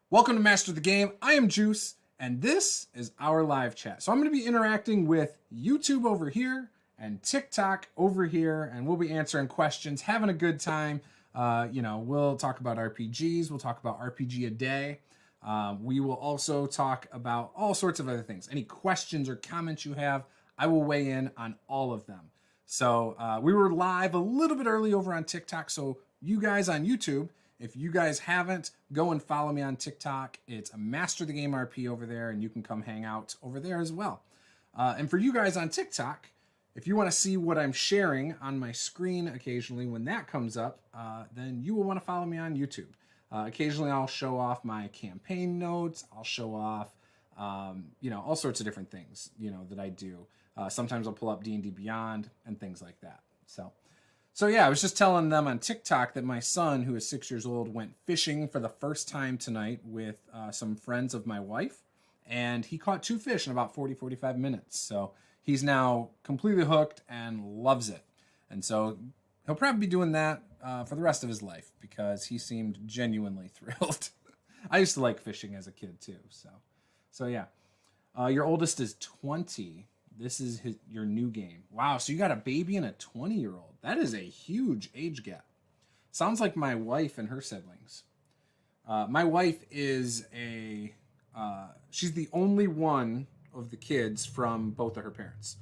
Welcome to Master the Game. I am Juice, and this is our live chat. So I'm going to be interacting with YouTube over here and TikTok over here, and we'll be answering questions, having a good time. We'll talk about RPGs. We'll talk about RPG a day. We will also talk about all sorts of other things. Any questions or comments you have, I will weigh in on all of them. So we were live a little bit early over on TikTok, so you guys on YouTube, if you guys haven't, go and follow me on TikTok. It's a Master the Game RP over there, and you can come hang out over there as well. And for you guys on TikTok, if you want to see what I'm sharing on my screen occasionally when that comes up, then you will want to follow me on YouTube. Occasionally I'll show off my campaign notes. I'll show off, all sorts of different things, that I do. Sometimes I'll pull up D&D Beyond and things like that. So yeah, I was just telling them on TikTok that my son, who is 6 years old, went fishing for the first time tonight with some friends of my wife, and he caught 2 fish in about 45 minutes. So he's now completely hooked and loves it. And so he'll probably be doing that for the rest of his life because he seemed genuinely thrilled. I used to like fishing as a kid too. So yeah. Your oldest is 20. This is your new game. Wow, so you got a baby and a 20-year-old. That is a huge age gap. Sounds like my wife and her siblings. My wife is she's the only one of the kids from both of her parents.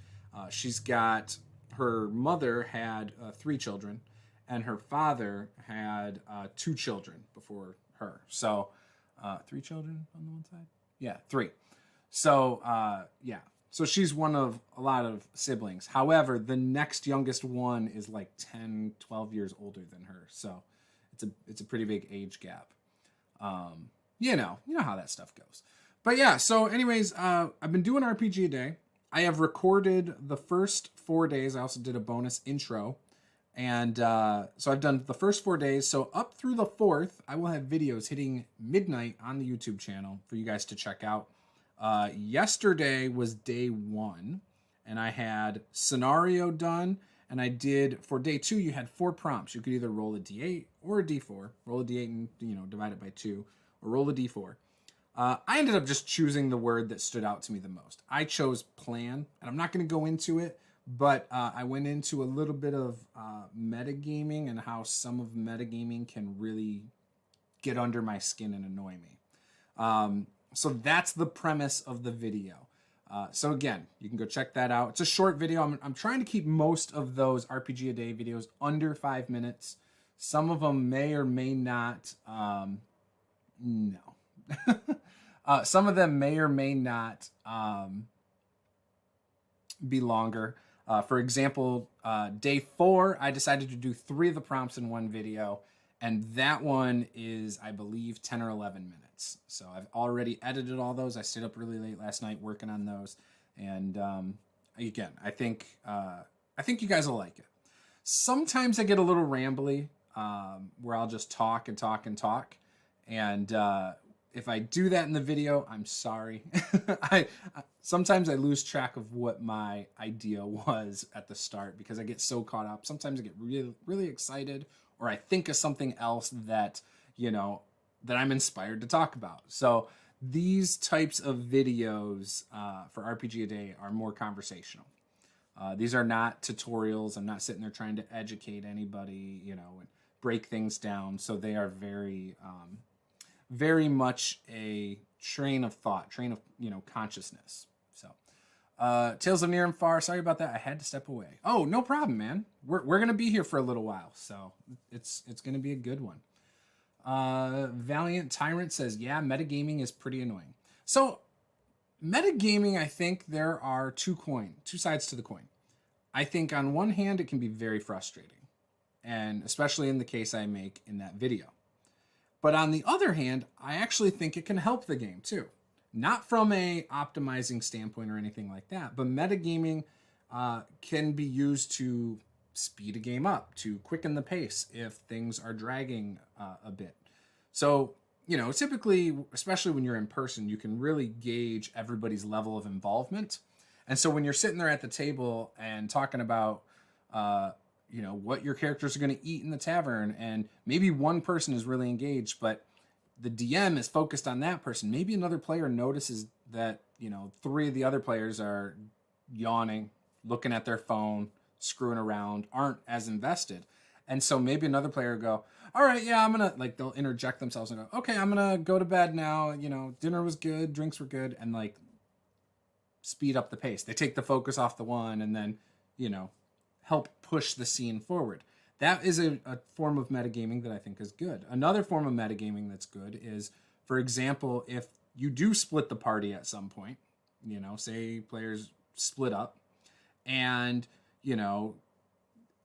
Her mother had 3 children, and her father had 2 children before her. So 3 children on the one side? Yeah, 3. So, yeah. So she's one of a lot of siblings. However, the next youngest one is like 10, 12 years older than her. So it's a pretty big age gap. You know how that stuff goes. But yeah, so anyways, I've been doing RPG a day. I have recorded the first 4 days. I also did a bonus intro. And so I've done the first 4 days. So up through the 4th, I will have videos hitting midnight on the YouTube channel for you guys to check out. Yesterday was day 1, and I had scenario done, and I did, for day 2, you had 4 prompts. You could either roll a d8 or a d4. Roll a d8 and, divide it by 2, or roll a d4. I ended up just choosing the word that stood out to me the most. I chose plan, and I'm not going to go into it, but I went into a little bit of metagaming and how some of metagaming can really get under my skin and annoy me. So that's the premise of the video. So again, you can go check that out. It's a short video. I'm trying to keep most of those RPG a day videos under 5 minutes. Some of them may or may not. No. Some of them may or may not be longer. For example, day 4, I decided to do 3 of the prompts in one video. And that one is, I believe, 10 or 11 minutes. So I've already edited all those. I stayed up really late last night working on those. And again, I think you guys will like it. Sometimes I get a little rambly where I'll just talk and talk and talk. And if I do that in the video, I'm sorry. Sometimes I lose track of what my idea was at the start because I get so caught up. Sometimes I get really, really excited, or I think of something else that, that I'm inspired to talk about. So these types of videos for RPG a day are more conversational. These are not tutorials. I'm not sitting there trying to educate anybody, and break things down. So they are very, very much a train of thought, consciousness. So, Tales of Near and Far. Sorry about that. I had to step away. Oh, no problem, man. We're gonna be here for a little while, so it's gonna be a good one. Valiant Tyrant says, yeah, metagaming is pretty annoying. So, metagaming, I think there are two sides to the coin. I think on one hand, it can be very frustrating, and especially in the case I make in that video. But on the other hand, I actually think it can help the game too. Not from a optimizing standpoint or anything like that, but metagaming can be used to speed a game up, to quicken the pace if things are dragging a bit. So, typically, especially when you're in person, you can really gauge everybody's level of involvement. And so when you're sitting there at the table and talking about, what your characters are going to eat in the tavern, and maybe one person is really engaged, but the DM is focused on that person. Maybe another player notices that, you know, 3 of the other players are yawning, looking at their phone, screwing around, aren't as invested. And so maybe another player will go, all right, yeah, I'm going to, like, they'll interject themselves and go, okay, I'm going to go to bed now. You know, dinner was good, drinks were good, and, like, speed up the pace. They take the focus off the one and then, you know, help push the scene forward. That is a form of metagaming that I think is good. Another form of metagaming that's good is, for example, if you do split the party at some point, you know, say players split up and, you know,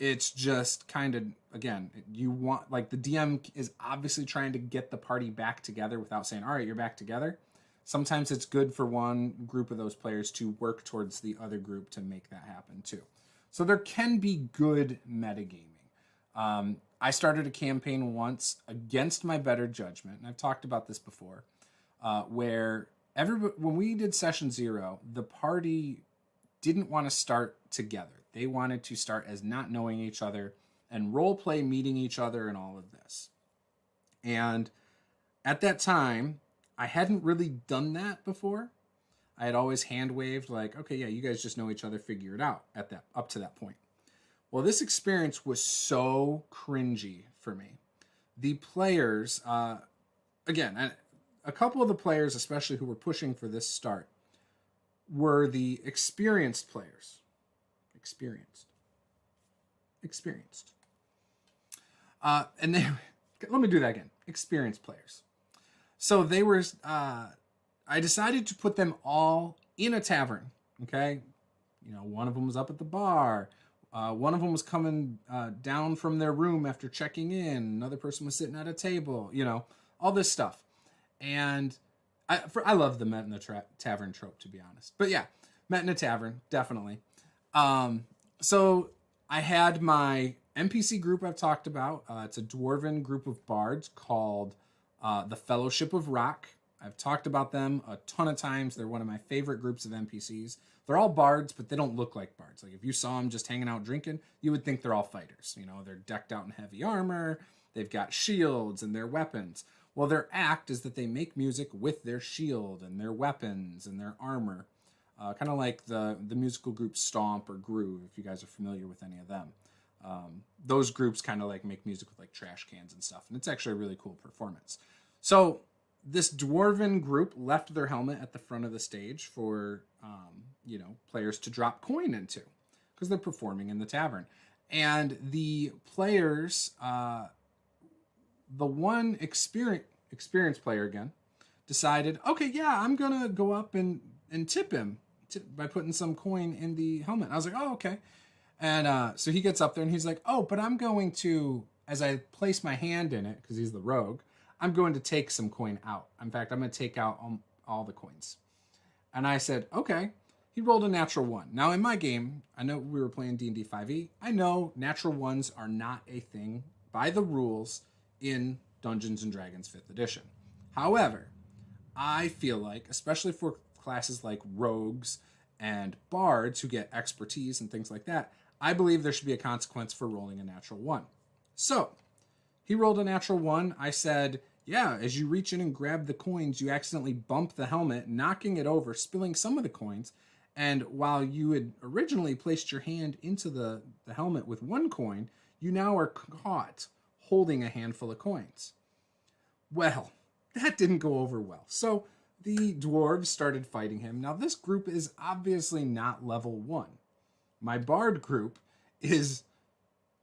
it's just kind of, again, you want, like, the DM is obviously trying to get the party back together without saying, all right, you're back together. Sometimes it's good for one group of those players to work towards the other group to make that happen too. So there can be good metagaming. I started a campaign once against my better judgment, and I've talked about this before, where when we did session 0, the party didn't want to start together. They wanted to start as not knowing each other and role play meeting each other and all of this. And at that time, I hadn't really done that before. I had always hand waved like, okay, yeah, you guys just know each other, figure it out up to that point. Well, this experience was so cringy for me. The players, again, a couple of the players, especially who were pushing for this start, were the experienced players. Experienced. And they, let me do that again. Experienced players. So they were, I decided to put them all in a tavern, okay? You know, one of them was up at the bar. One of them was coming down from their room after checking in. Another person was sitting at a table, you know, all this stuff. And I love the met in the tavern trope, to be honest. But yeah, met in a tavern, definitely. So I had my NPC group I've talked about. It's a dwarven group of bards called the Fellowship of Rock. I've talked about them a ton of times. They're one of my favorite groups of NPCs. They're all bards, but they don't look like bards. Like, if you saw them just hanging out drinking, you would think they're all fighters. You know, they're decked out in heavy armor. They've got shields and their weapons. Well, their act is that they make music with their shield and their weapons and their armor. Kind of like the musical group Stomp or Groove, if you guys are familiar with any of them. Those groups kind of like make music with like trash cans and stuff. And it's actually a really cool performance. So this dwarven group left their helmet at the front of the stage for, you know, players to drop coin into because they're performing in the tavern. And the players, the one experienced player again, decided, okay, yeah, I'm going to go up and tip him by putting some coin in the helmet. I was like, oh, okay. And so he gets up there and he's like, oh, but I'm going to, as I place my hand in it, because he's the rogue, I'm going to take some coin out. In fact, I'm going to take out all the coins. And I said, okay. He rolled a natural 1. Now, in my game, I know we were playing D&D 5e. I know natural 1s are not a thing by the rules in Dungeons & Dragons 5th edition. However, I feel like, especially for classes like rogues and bards who get expertise and things like that, I believe there should be a consequence for rolling a natural 1. So, he rolled a natural 1. I said, yeah, as you reach in and grab the coins, you accidentally bump the helmet, knocking it over, spilling some of the coins. And while you had originally placed your hand into the helmet with 1 coin, you now are caught holding a handful of coins. Well, that didn't go over well. So the dwarves started fighting him. Now, this group is obviously not level 1. My bard group is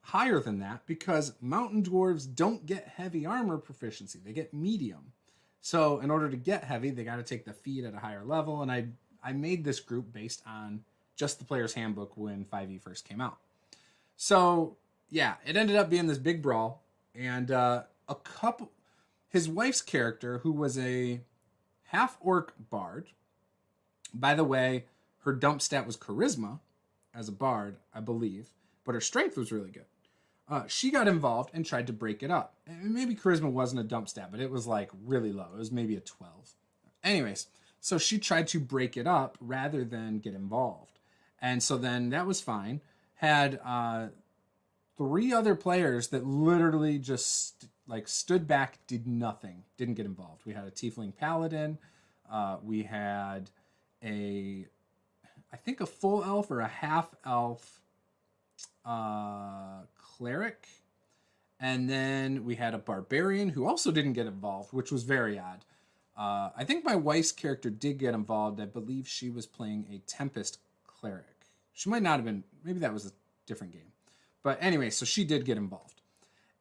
higher than that because mountain dwarves don't get heavy armor proficiency. They get medium. So in order to get heavy, they got to take the feat at a higher level. And I made this group based on just the player's handbook when 5e first came out. So yeah, it ended up being this big brawl. And his wife's character, who was a half-orc bard, by the way, her dump stat was charisma as a bard, I believe, but her strength was really good. She got involved and tried to break it up. And maybe charisma wasn't a dump stat, but it was like really low. It was maybe a 12. Anyways, so she tried to break it up rather than get involved. And so then that was fine. Had 3 other players that literally just like stood back, did nothing, didn't get involved. We had a Tiefling Paladin. We had I think a full elf or a half elf cleric. And then we had a barbarian who also didn't get involved, which was very odd. I think my wife's character did get involved. I believe she was playing a Tempest cleric. She might not have been, maybe that was a different game. But anyway, so she did get involved.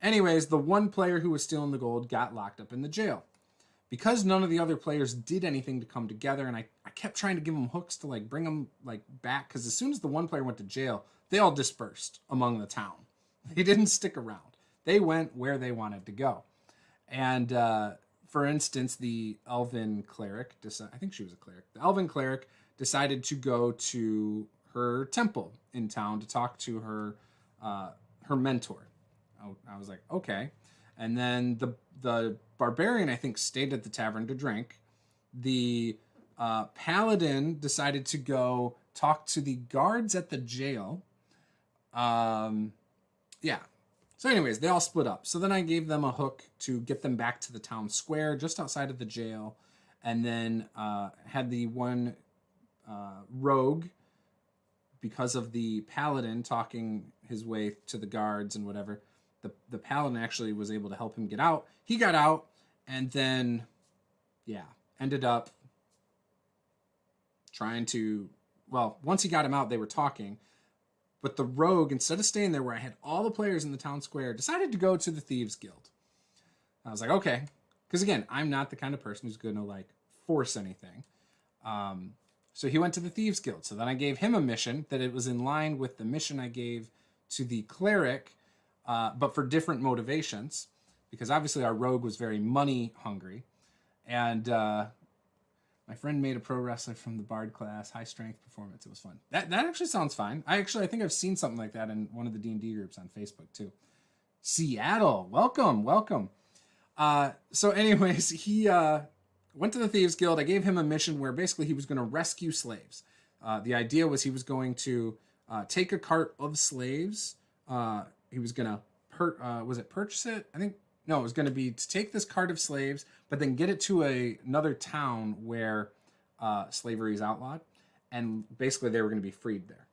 Anyways, the one player who was stealing the gold got locked up in the jail. Because none of the other players did anything to come together, and I kept trying to give them hooks to like bring them like back, because as soon as the one player went to jail, they all dispersed among the town. They didn't stick around. They went where they wanted to go. And for instance, the elven cleric, I think she was a cleric, the elven cleric decided to go to her temple in town to talk to her mentor. I was like, okay. And then the barbarian, I think, stayed at the tavern to drink. The paladin decided to go talk to the guards at the jail. Yeah. So anyways, they all split up. So then I gave them a hook to get them back to the town square just outside of the jail. And then had the one rogue, because of the paladin talking his way to the guards and whatever, the paladin actually was able to help him get out. He got out and then, yeah, ended up trying to, well, once he got him out, they were talking. But the rogue, instead of staying there where I had all the players in the town square, decided to go to the Thieves Guild. I was like, okay. Because again, I'm not the kind of person who's going to like force anything. So he went to the Thieves Guild. So then I gave him a mission that it was in line with the mission I gave to the cleric, but for different motivations. Because obviously our rogue was very money hungry. And my friend made a pro wrestler from the Bard class, high strength performance. It was fun. That actually sounds fine. I think I've seen something like that in one of the D&D groups on Facebook too. Seattle, welcome. So anyways, he went to the Thieves Guild. I gave him a mission where basically he was going to rescue slaves. The idea was he was going to take a cart of slaves. He was going to, was it purchase it? I think, no, it was going to be to take this cart of slaves, but then get it to another town where slavery is outlawed. And basically they were going to be freed there.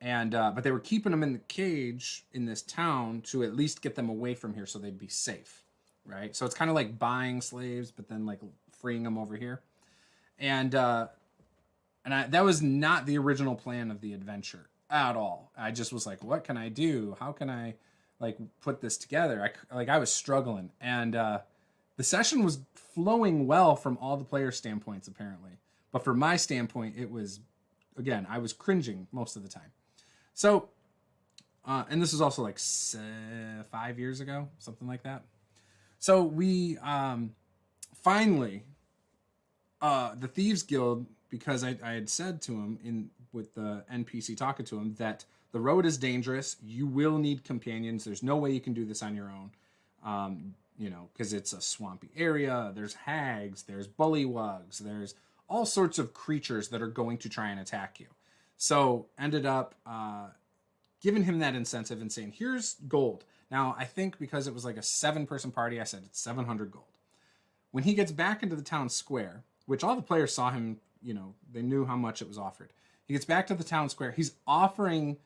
And but they were keeping them in the cage in this town to at least get them away from here so they'd be safe, right? So it's kind of like buying slaves, but then like freeing them over here. And that was not the original plan of the adventure at all. I just was like, what can I do? How can I like put this together? I was struggling, and the session was flowing well from all the player standpoints apparently, but from my standpoint, it was, again, I was cringing most of the time. So, and this was also like 5 years ago, something like that. So we finally, the Thieves Guild, because I had said to him with the NPC talking to him that the road is dangerous. You will need companions. There's no way you can do this on your own. Because it's a swampy area. There's hags. There's bullywugs. There's all sorts of creatures that are going to try and attack you. So ended up giving him that incentive and saying, here's gold. Now, I think because it was like a 7-person party, I said it's 700 gold. When he gets back into the town square, which all the players saw him, they knew how much it was offered. He gets back to the town square. He's offering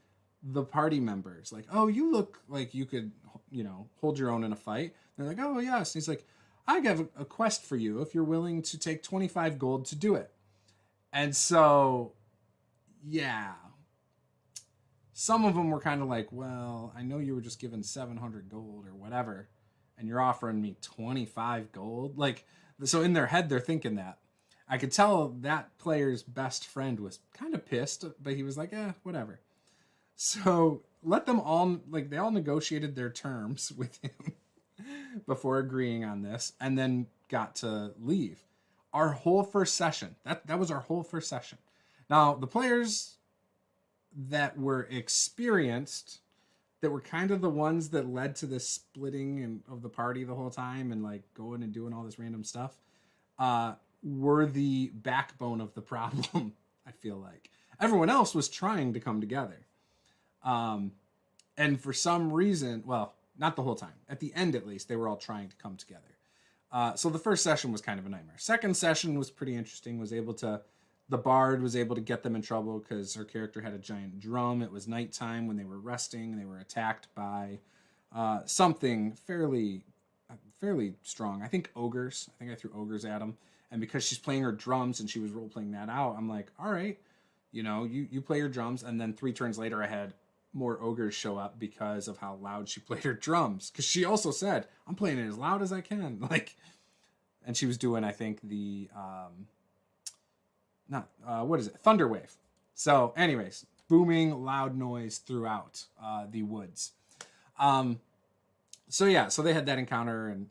the party members, like, oh, you look like you could, hold your own in a fight. They're like, oh, yes. And he's like, I have a quest for you if you're willing to take 25 gold to do it. And so, yeah. Some of them were kind of like, well, I know you were just given 700 gold or whatever, and you're offering me 25 gold. Like, so in their head, they're thinking that. I could tell that player's best friend was kind of pissed, but he was like, whatever. So let them all, like, they all negotiated their terms with him before agreeing on this, and then got to leave. Our whole first session, that was our whole first session. Now, the players that were experienced, that were kind of the ones that led to this splitting of the party the whole time and like going and doing all this random stuff, were the backbone of the problem. I feel like everyone else was trying to come together. And for some reason, well, not the whole time. At the end, at least, they were all trying to come together. So the first session was kind of a nightmare. Second session was pretty interesting. The bard was able to get them in trouble because her character had a giant drum. It was nighttime when they were resting. They were attacked by something fairly strong. I think ogres. I think I threw ogres at them. And because she's playing her drums and she was role-playing that out, I'm like, all right, you play your drums. And then 3 turns later, I had more ogres show up because of how loud she played her drums. Because she also said, I'm playing it as loud as I can. And she was doing, I think, the... what is it? Thunderwave. So anyways, booming loud noise throughout the woods. So they had that encounter, and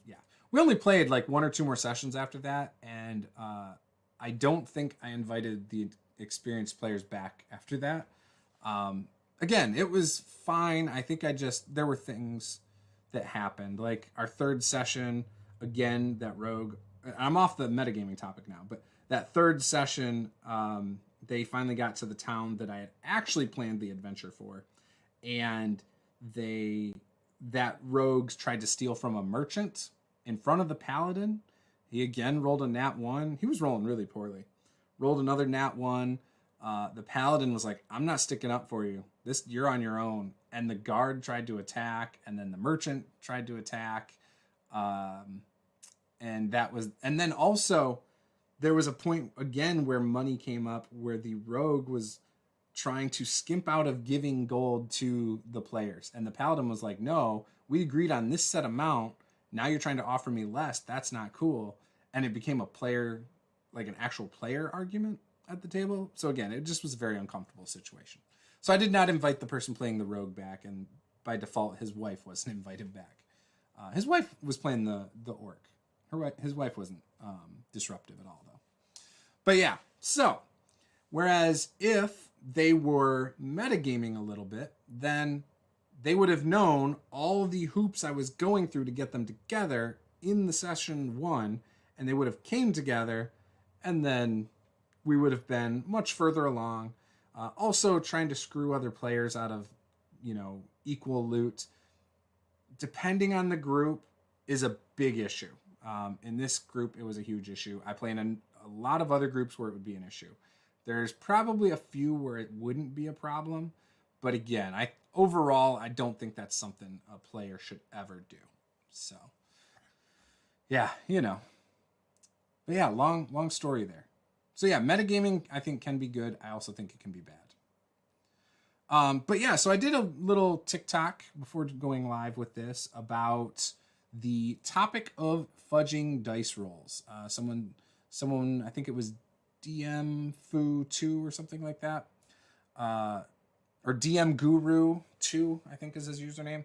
we only played like 1 or 2 more sessions after that. And I don't think I invited the experienced players back after that. Again, it was fine. I think there were things that happened. Like our 3rd session, again, that rogue, I'm off the metagaming topic now, but that 3rd session, they finally got to the town that I had actually planned the adventure for. And that rogues tried to steal from a merchant in front of the paladin. He again rolled a nat 1. He was rolling really poorly. Rolled another nat 1. The paladin was like, I'm not sticking up for you. You're on your own. And the guard tried to attack, and then the merchant tried to attack. And then also there was a point again where money came up where the rogue was trying to skimp out of giving gold to the players. And the paladin was like, no, we agreed on this set amount. Now you're trying to offer me less. That's not cool. And it became an actual player argument at the table. So again, it just was a very uncomfortable situation. So I did not invite the person playing the rogue back, and by default, his wife wasn't invited back. His wife was playing the orc. His wife wasn't disruptive at all, though. But yeah, so whereas if they were metagaming a little bit, then they would have known all the hoops I was going through to get them together in the session 1, and they would have came together, and then we would have been much further along. Also trying to screw other players out of, equal loot, depending on the group, is a big issue. In this group, it was a huge issue. I play in a lot of other groups where it would be an issue. There's probably a few where it wouldn't be a problem. But again, overall, I don't think that's something a player should ever do. So, yeah, But yeah, long story there. So yeah, metagaming, I think, can be good. I also think it can be bad. But yeah, so I did a little TikTok before going live with this about the topic of fudging dice rolls. Someone, I think it was DM Foo 2 or something like that. Or DM Guru 2, I think is his username.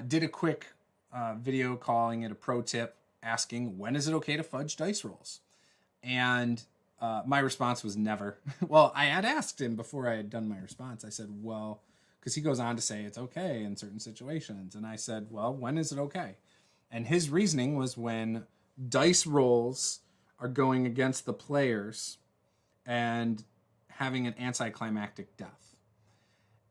Did a quick video calling it a pro tip, asking, when is it okay to fudge dice rolls? And my response was never. Well, I had asked him before I had done my response. I said, well, because he goes on to say it's okay in certain situations. And I said, well, when is it okay? And his reasoning was when dice rolls are going against the players and having an anticlimactic death.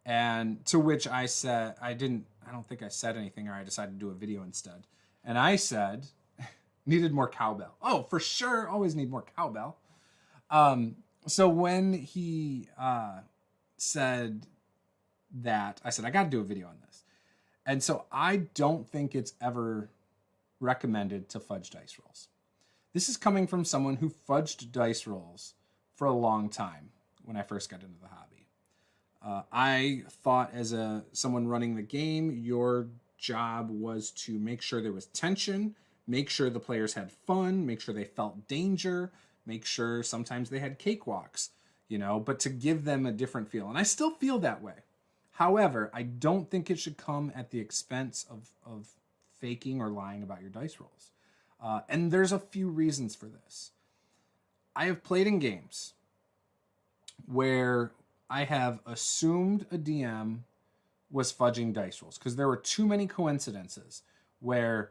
And to which I said, I don't think I said anything, or I decided to do a video instead. And I said, needed more cowbell. Oh, for sure, always need more cowbell. So when he said that, I said, I got to do a video on this. And so I don't think it's ever recommended to fudge dice rolls. This is coming from someone who fudged dice rolls for a long time when I first got into the hobby. I thought as someone running the game, your job was to make sure there was tension, make sure the players had fun, make sure they felt danger, make sure sometimes they had cakewalks, but to give them a different feel. And I still feel that way. However, I don't think it should come at the expense of faking or lying about your dice rolls. And there's a few reasons for this. I have played in games where I have assumed a DM was fudging dice rolls because there were too many coincidences where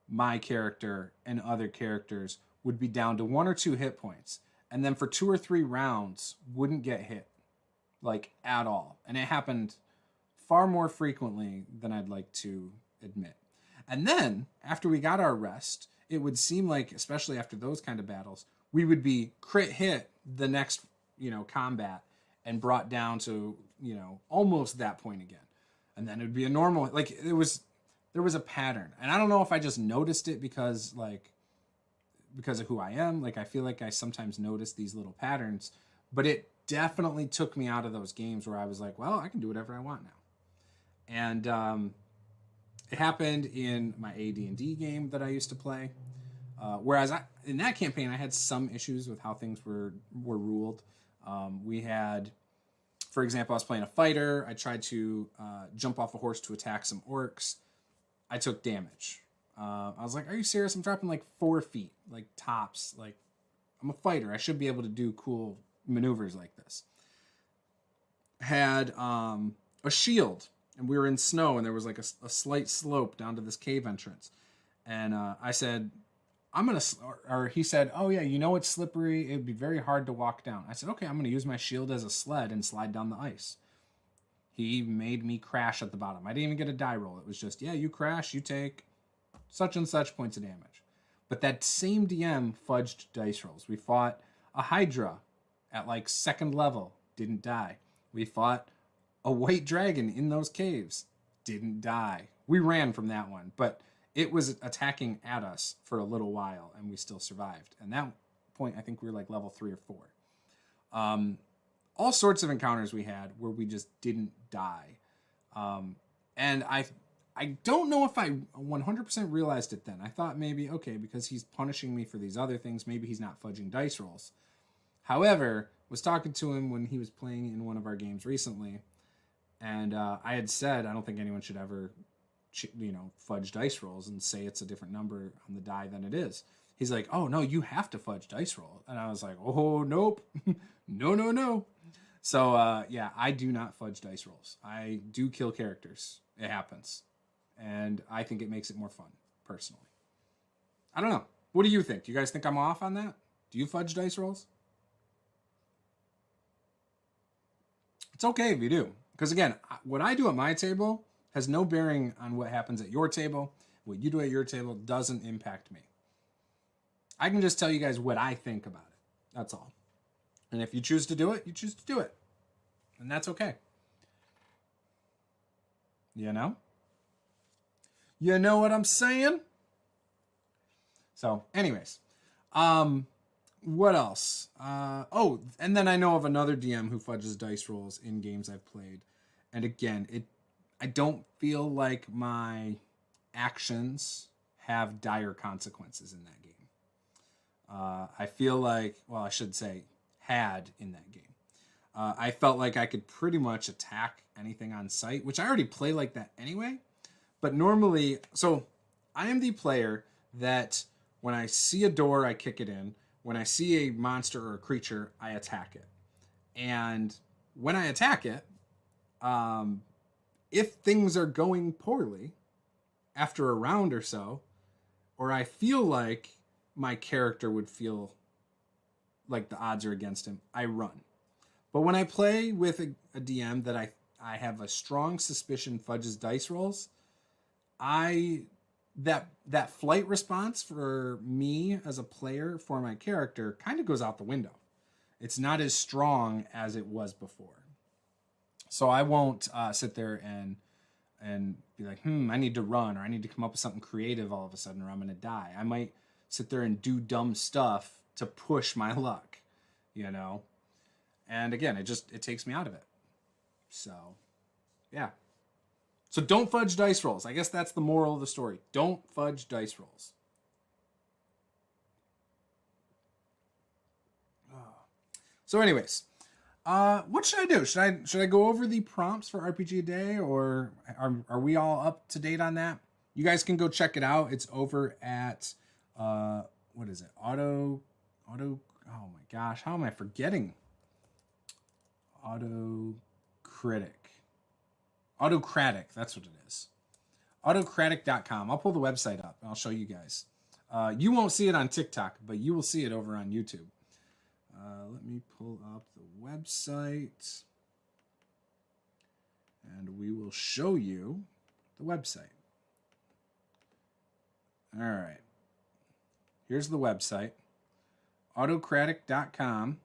my character and other characters would be down to 1 or 2 hit points, and then for 2 or 3 rounds wouldn't get hit, at all. And it happened far more frequently than I'd like to admit. And then, after we got our rest, it would seem like, especially after those kind of battles, we would be crit hit the next, combat and brought down to, almost that point again. And then it would be a normal, like, there was a pattern. And I don't know if I just noticed it because of who I am. Like, I feel like I sometimes notice these little patterns, but it definitely took me out of those games where I was like, well, I can do whatever I want now. And it happened in my AD&D game that I used to play. Whereas in that campaign, I had some issues with how things were ruled. We had, for example, I was playing a fighter. I tried to jump off a horse to attack some orcs. I took damage. I was like, are you serious? I'm dropping like 4 feet, like tops. Like, I'm a fighter. I should be able to do cool maneuvers like this. Had a shield, and we were in snow, and there was like a slight slope down to this cave entrance. And I said, or he said, oh yeah, it's slippery. It'd be very hard to walk down. I said, okay, I'm going to use my shield as a sled and slide down the ice. He made me crash at the bottom. I didn't even get a die roll. It was just, yeah, you crash, you take such and such points of damage. But that same DM fudged dice rolls. We fought a Hydra at like 2nd level, didn't die. We fought a white dragon in those caves, didn't die. We ran from that one, but it was attacking at us for a little while, and we still survived. And that point, I think we were like level 3 or 4. All sorts of encounters we had where we just didn't die. And I don't know if I 100% realized it then. I thought maybe, okay, because he's punishing me for these other things, maybe he's not fudging dice rolls. However, was talking to him when he was playing in one of our games recently, and I had said I don't think anyone should ever fudge dice rolls and say it's a different number on the die than it is. He's like, oh no, you have to fudge dice roll. And I was like, oh, nope. No. So yeah, I do not fudge dice rolls. I do kill characters. It happens. And I think it makes it more fun, personally. I don't know. What do you think? Do you guys think I'm off on that? Do you fudge dice rolls? It's okay if you do. Because again, what I do at my table has no bearing on what happens at your table. What you do at your table doesn't impact me. I can just tell you guys what I think about it. That's all. And if you choose to do it, you choose to do it. And that's okay. You know? You know what I'm saying? So, anyways. What else? And then I know of another DM who fudges dice rolls in games I've played. And again, I don't feel like my actions have dire consequences in that game. I feel like, well, I should say had in that game. I felt like I could pretty much attack anything on sight, which I already play like that anyway. But normally, so I am the player that when I see a door, I kick it in. When I see a monster or a creature, I attack it. And when I attack it, if things are going poorly after a round or so, or I feel like my character would feel like the odds are against him, I run. But when I play with a DM that I have a strong suspicion fudges dice rolls, that flight response for me as a player for my character kind of goes out the window. It's not as strong as it was before. So I won't sit there and be like, I need to run, or I need to come up with something creative all of a sudden, or I'm going to die. I might sit there and do dumb stuff to push my luck, And again, it takes me out of it. So, yeah. So don't fudge dice rolls. I guess that's the moral of the story. Don't fudge dice rolls. So anyways, what should I do? Should I go over the prompts for RPG a Day, or are we all up to date on that? You guys can go check it out. It's over at what is it? Auto. Oh my gosh, how am I forgetting? Autocratic, that's what it is. Autocratic.com. I'll pull the website up and I'll show you guys. You won't see it on TikTok, but you will see it over on YouTube. Let me pull up the website and we will show you the website. All right. Here's the website. Autocratic.com.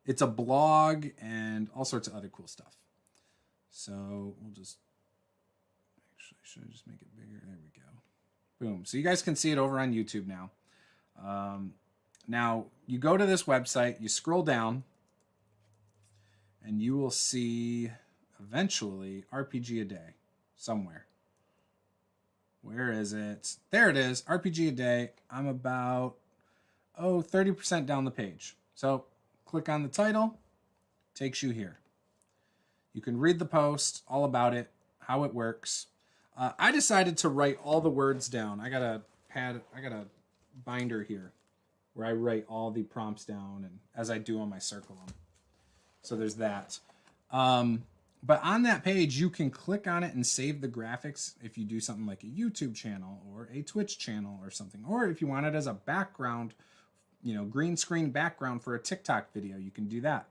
It's a blog and all sorts of other cool stuff. So we'll just... Actually, should I just make it bigger? There we go. Boom. So you guys can see it over on YouTube now. Now, you go to this website, you scroll down, and you will see, eventually, RPG a Day somewhere. Where is it? There it is, RPG a Day. I'm about, 30% down the page. So, click on the title, takes you here. You can read the post, all about it, how it works. I decided to write all the words down. I got a binder here where I write all the prompts down, and as I do on my circle them. So there's that. But on that page, you can click on it and save the graphics if you do something like a YouTube channel or a Twitch channel or something. Or if you want it as a background, green screen background for a TikTok video, you can do that,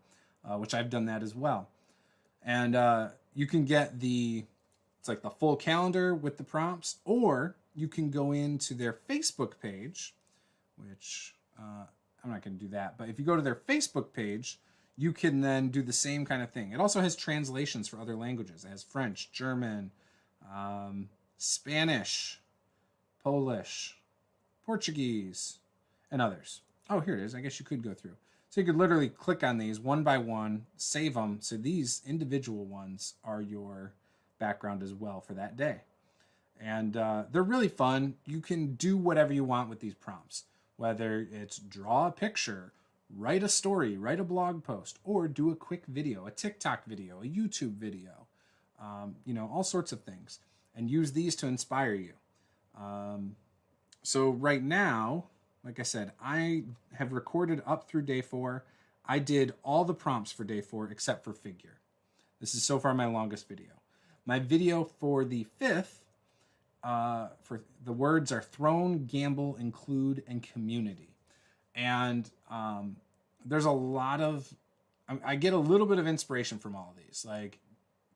which I've done that as well. And you can get it's like the full calendar with the prompts, or you can go into their Facebook page, which I'm not going to do that. But if you go to their Facebook page, you can then do the same kind of thing. It also has translations for other languages. It has French, German, Spanish, Polish, Portuguese, and others. Oh, here it is. I guess you could go through. So you could literally click on these one by one, save them. So these individual ones are your background as well for that day. And they're really fun. You can do whatever you want with these prompts, whether it's draw a picture, write a story, write a blog post, or do a quick video, a TikTok video, a YouTube video, all sorts of things, and use these to inspire you. So right now, like I said, I have recorded up through day 4. I did all the prompts for day 4 except for figure. This is so far my longest video. My video for the 5th, for the words are throne, gamble, include, and community. And there's a lot of, I get a little bit of inspiration from all of these. Like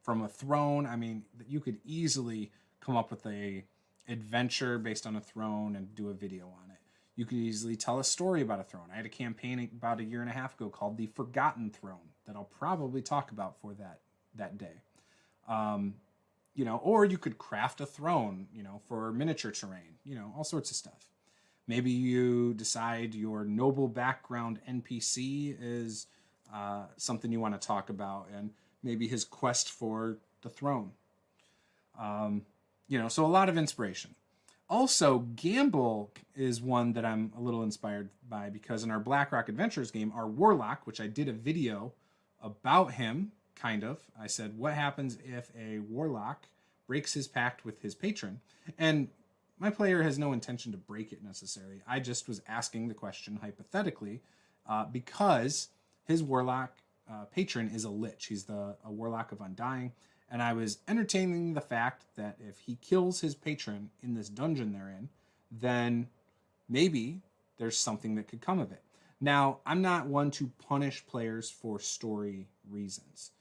from a throne, I mean, you could easily come up with a adventure based on a throne and do a video on it. You could easily tell a story about a throne. I had a campaign about 1.5 years ago called The Forgotten Throne that I'll probably talk about for that day. Or you could craft a throne, for miniature terrain, all sorts of stuff. Maybe you decide your noble background NPC is something you want to talk about, and maybe his quest for the throne. So a lot of inspiration. Also, Gamble is one that I'm a little inspired by, because in our Blackrock Adventures game, our Warlock, which I did a video about him, kind of. I said, what happens if a Warlock breaks his pact with his patron? And my player has no intention to break it necessarily. I just was asking the question hypothetically because his Warlock patron is a Lich. He's a Warlock of Undying. And I was entertaining the fact that if he kills his patron in this dungeon they're in, then maybe there's something that could come of it. Now, I'm not one to punish players for story reasons.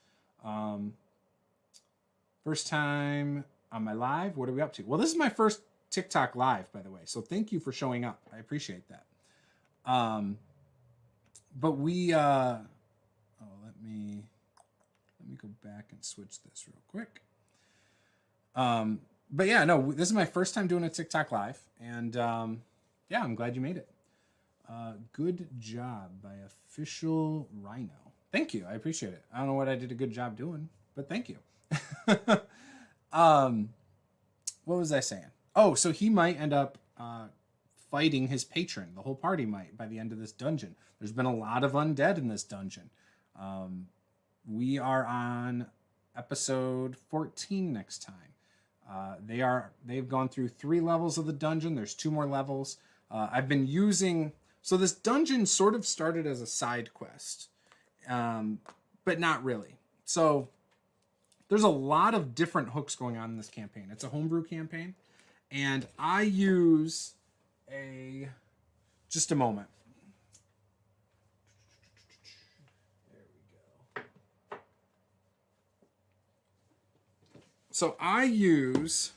First time on my live, what are we up to? Well, this is my first TikTok live, by the way. So thank you for showing up. I appreciate that. But we, let me go back and switch this real quick. But yeah, no, this is my first time doing a TikTok live, and yeah, I'm glad you made it. Good job by Official Rhino. Thank you. I appreciate it. I don't know what I did a good job doing, but thank you. What was I saying? Oh, so he might end up fighting his patron. The whole party might by the end of this dungeon. There's been a lot of undead in this dungeon. We are on episode 14 next time. They've gone through 3 levels of the dungeon. There's 2 more levels. I've been using... So this dungeon sort of started as a side quest, but not really. So there's a lot of different hooks going on in this campaign. It's a homebrew campaign, and I use a... Just a moment. So I use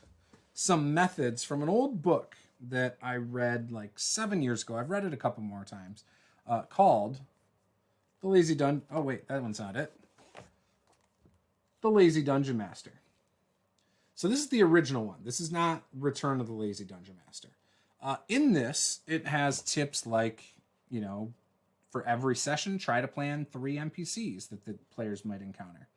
some methods from an old book that I read like 7 years ago. I've read it a couple more times, called The Lazy Dungeon. Oh wait, that one's not it. The Lazy Dungeon Master. So this is the original one. This is not Return of the Lazy Dungeon Master. In this, it has tips like, you know, for every session, try to plan 3 NPCs that the players might encounter.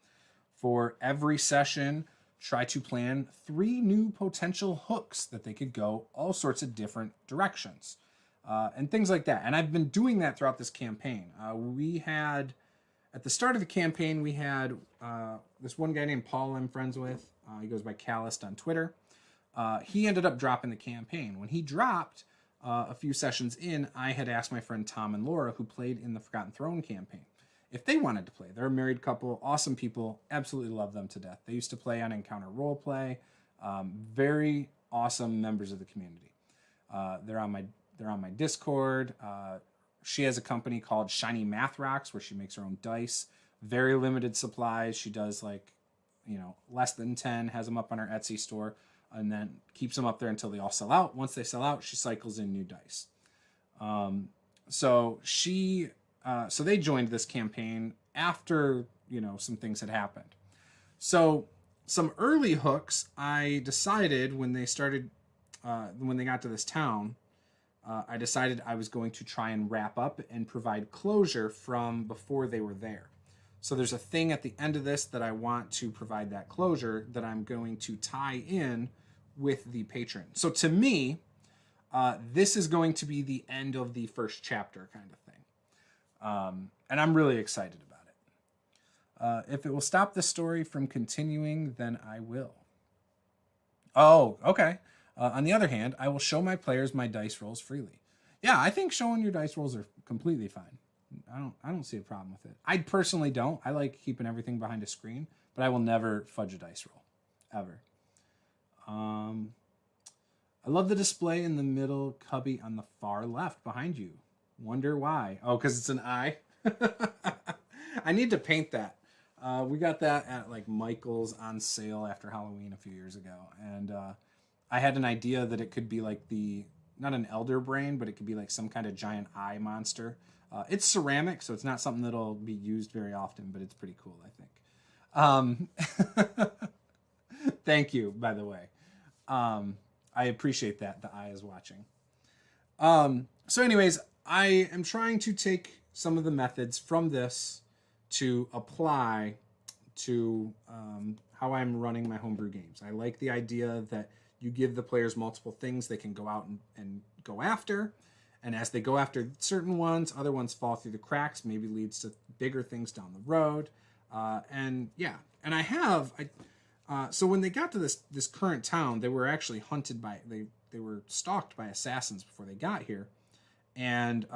For every session, try to plan 3 new potential hooks that they could go all sorts of different directions. And things like that. And I've been doing that throughout this campaign. We had, at the start of the campaign, we had this one guy named Paul I'm friends with. He goes by Calist on Twitter. He ended up dropping the campaign. When he dropped, a few sessions in, I had asked my friend Tom and Laura, who played in the Forgotten Throne campaign, if they wanted to play. They're a married couple, awesome people, absolutely love them to death. They used to play on Encounter Roleplay, very awesome members of the community. They're on my Discord. She has a company called Shiny Math Rocks where she makes her own dice. Very limited supplies. She does like, you know, less than 10, has them up on her Etsy store, and then keeps them up there until they all sell out. Once they sell out, she cycles in new dice. So they joined this campaign after, you know, some things had happened. So some early hooks, I decided when they started, when they got to this town, I decided I was going to try and wrap up and provide closure from before they were there. So there's a thing at the end of this that I want to provide that closure that I'm going to tie in with the patron. So to me, this is going to be the end of the first chapter kind of thing. And I'm really excited about it. If it will stop the story from continuing, then I will. Oh, okay. On the other hand, I will show my players my dice rolls freely. Yeah, I think showing your dice rolls are completely fine. I don't see a problem with it. I personally don't. I like keeping everything behind a screen, but I will never fudge a dice roll, ever. I love the display in the middle cubby on the far left behind you. Wonder why? Oh, because it's an eye. I need to paint that. We got that at like Michael's on sale after Halloween a few years ago, and I had an idea that it could be like not an elder brain, but it could be like some kind of giant eye monster. It's ceramic, so it's not something that'll be used very often, but it's pretty cool, I think. Thank you, by the way. I appreciate that. The eye is watching. So anyways, I am trying to take some of the methods from this to apply to how I'm running my homebrew games. I like the idea that you give the players multiple things they can go out and go after. And as they go after certain ones, other ones fall through the cracks, maybe leads to bigger things down the road. And yeah, and so when they got to this current town, they were actually hunted by, they were stalked by assassins before they got here. And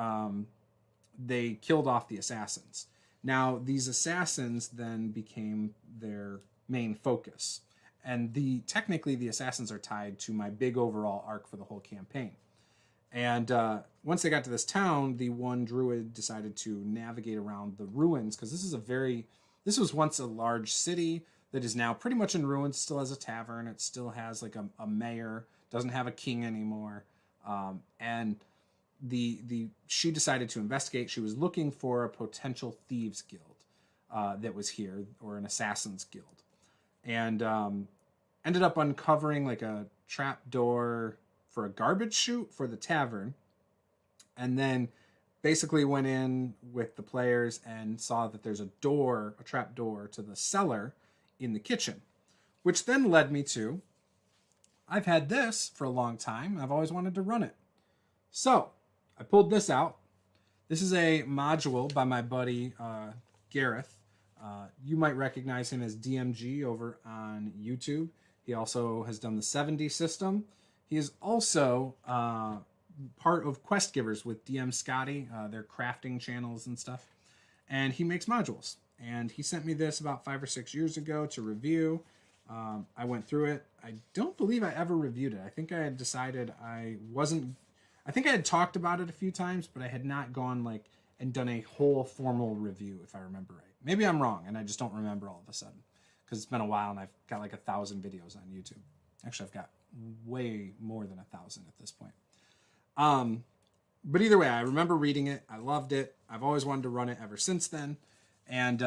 they killed off the assassins. Now, these assassins then became their main focus. And technically the assassins are tied to my big overall arc for the whole campaign. And once they got to this town, the one druid decided to navigate around the ruins, because this was once a large city that is now pretty much in ruins. It still has a tavern. It still has like a mayor. Doesn't have a king anymore. And she decided to investigate. She was looking for a potential Thieves Guild that was here, or an Assassin's Guild. And ended up uncovering like a trap door for a garbage chute for the tavern, and then basically went in with the players and saw that there's a trap door to the cellar in the kitchen, which then led me to, I've had this for a long time. I've always wanted to run it. So I pulled this out. This is a module by my buddy Gareth. You might recognize him as DMG over on YouTube. He also has done the 70 system. He is also part of Quest Givers with DM Scotty, their crafting channels and stuff. And he makes modules. And he sent me this about 5 or 6 years ago to review. I went through it. I don't believe I ever reviewed it. I think I had decided I had talked about it a few times, but I had not gone and done a whole formal review, if I remember right. Maybe I'm wrong, and I just don't remember all of a sudden, because it's been a while, and I've got 1,000 videos on YouTube. Actually, I've got way more than 1,000 at this point. But either way, I remember reading it. I loved it. I've always wanted to run it ever since then. And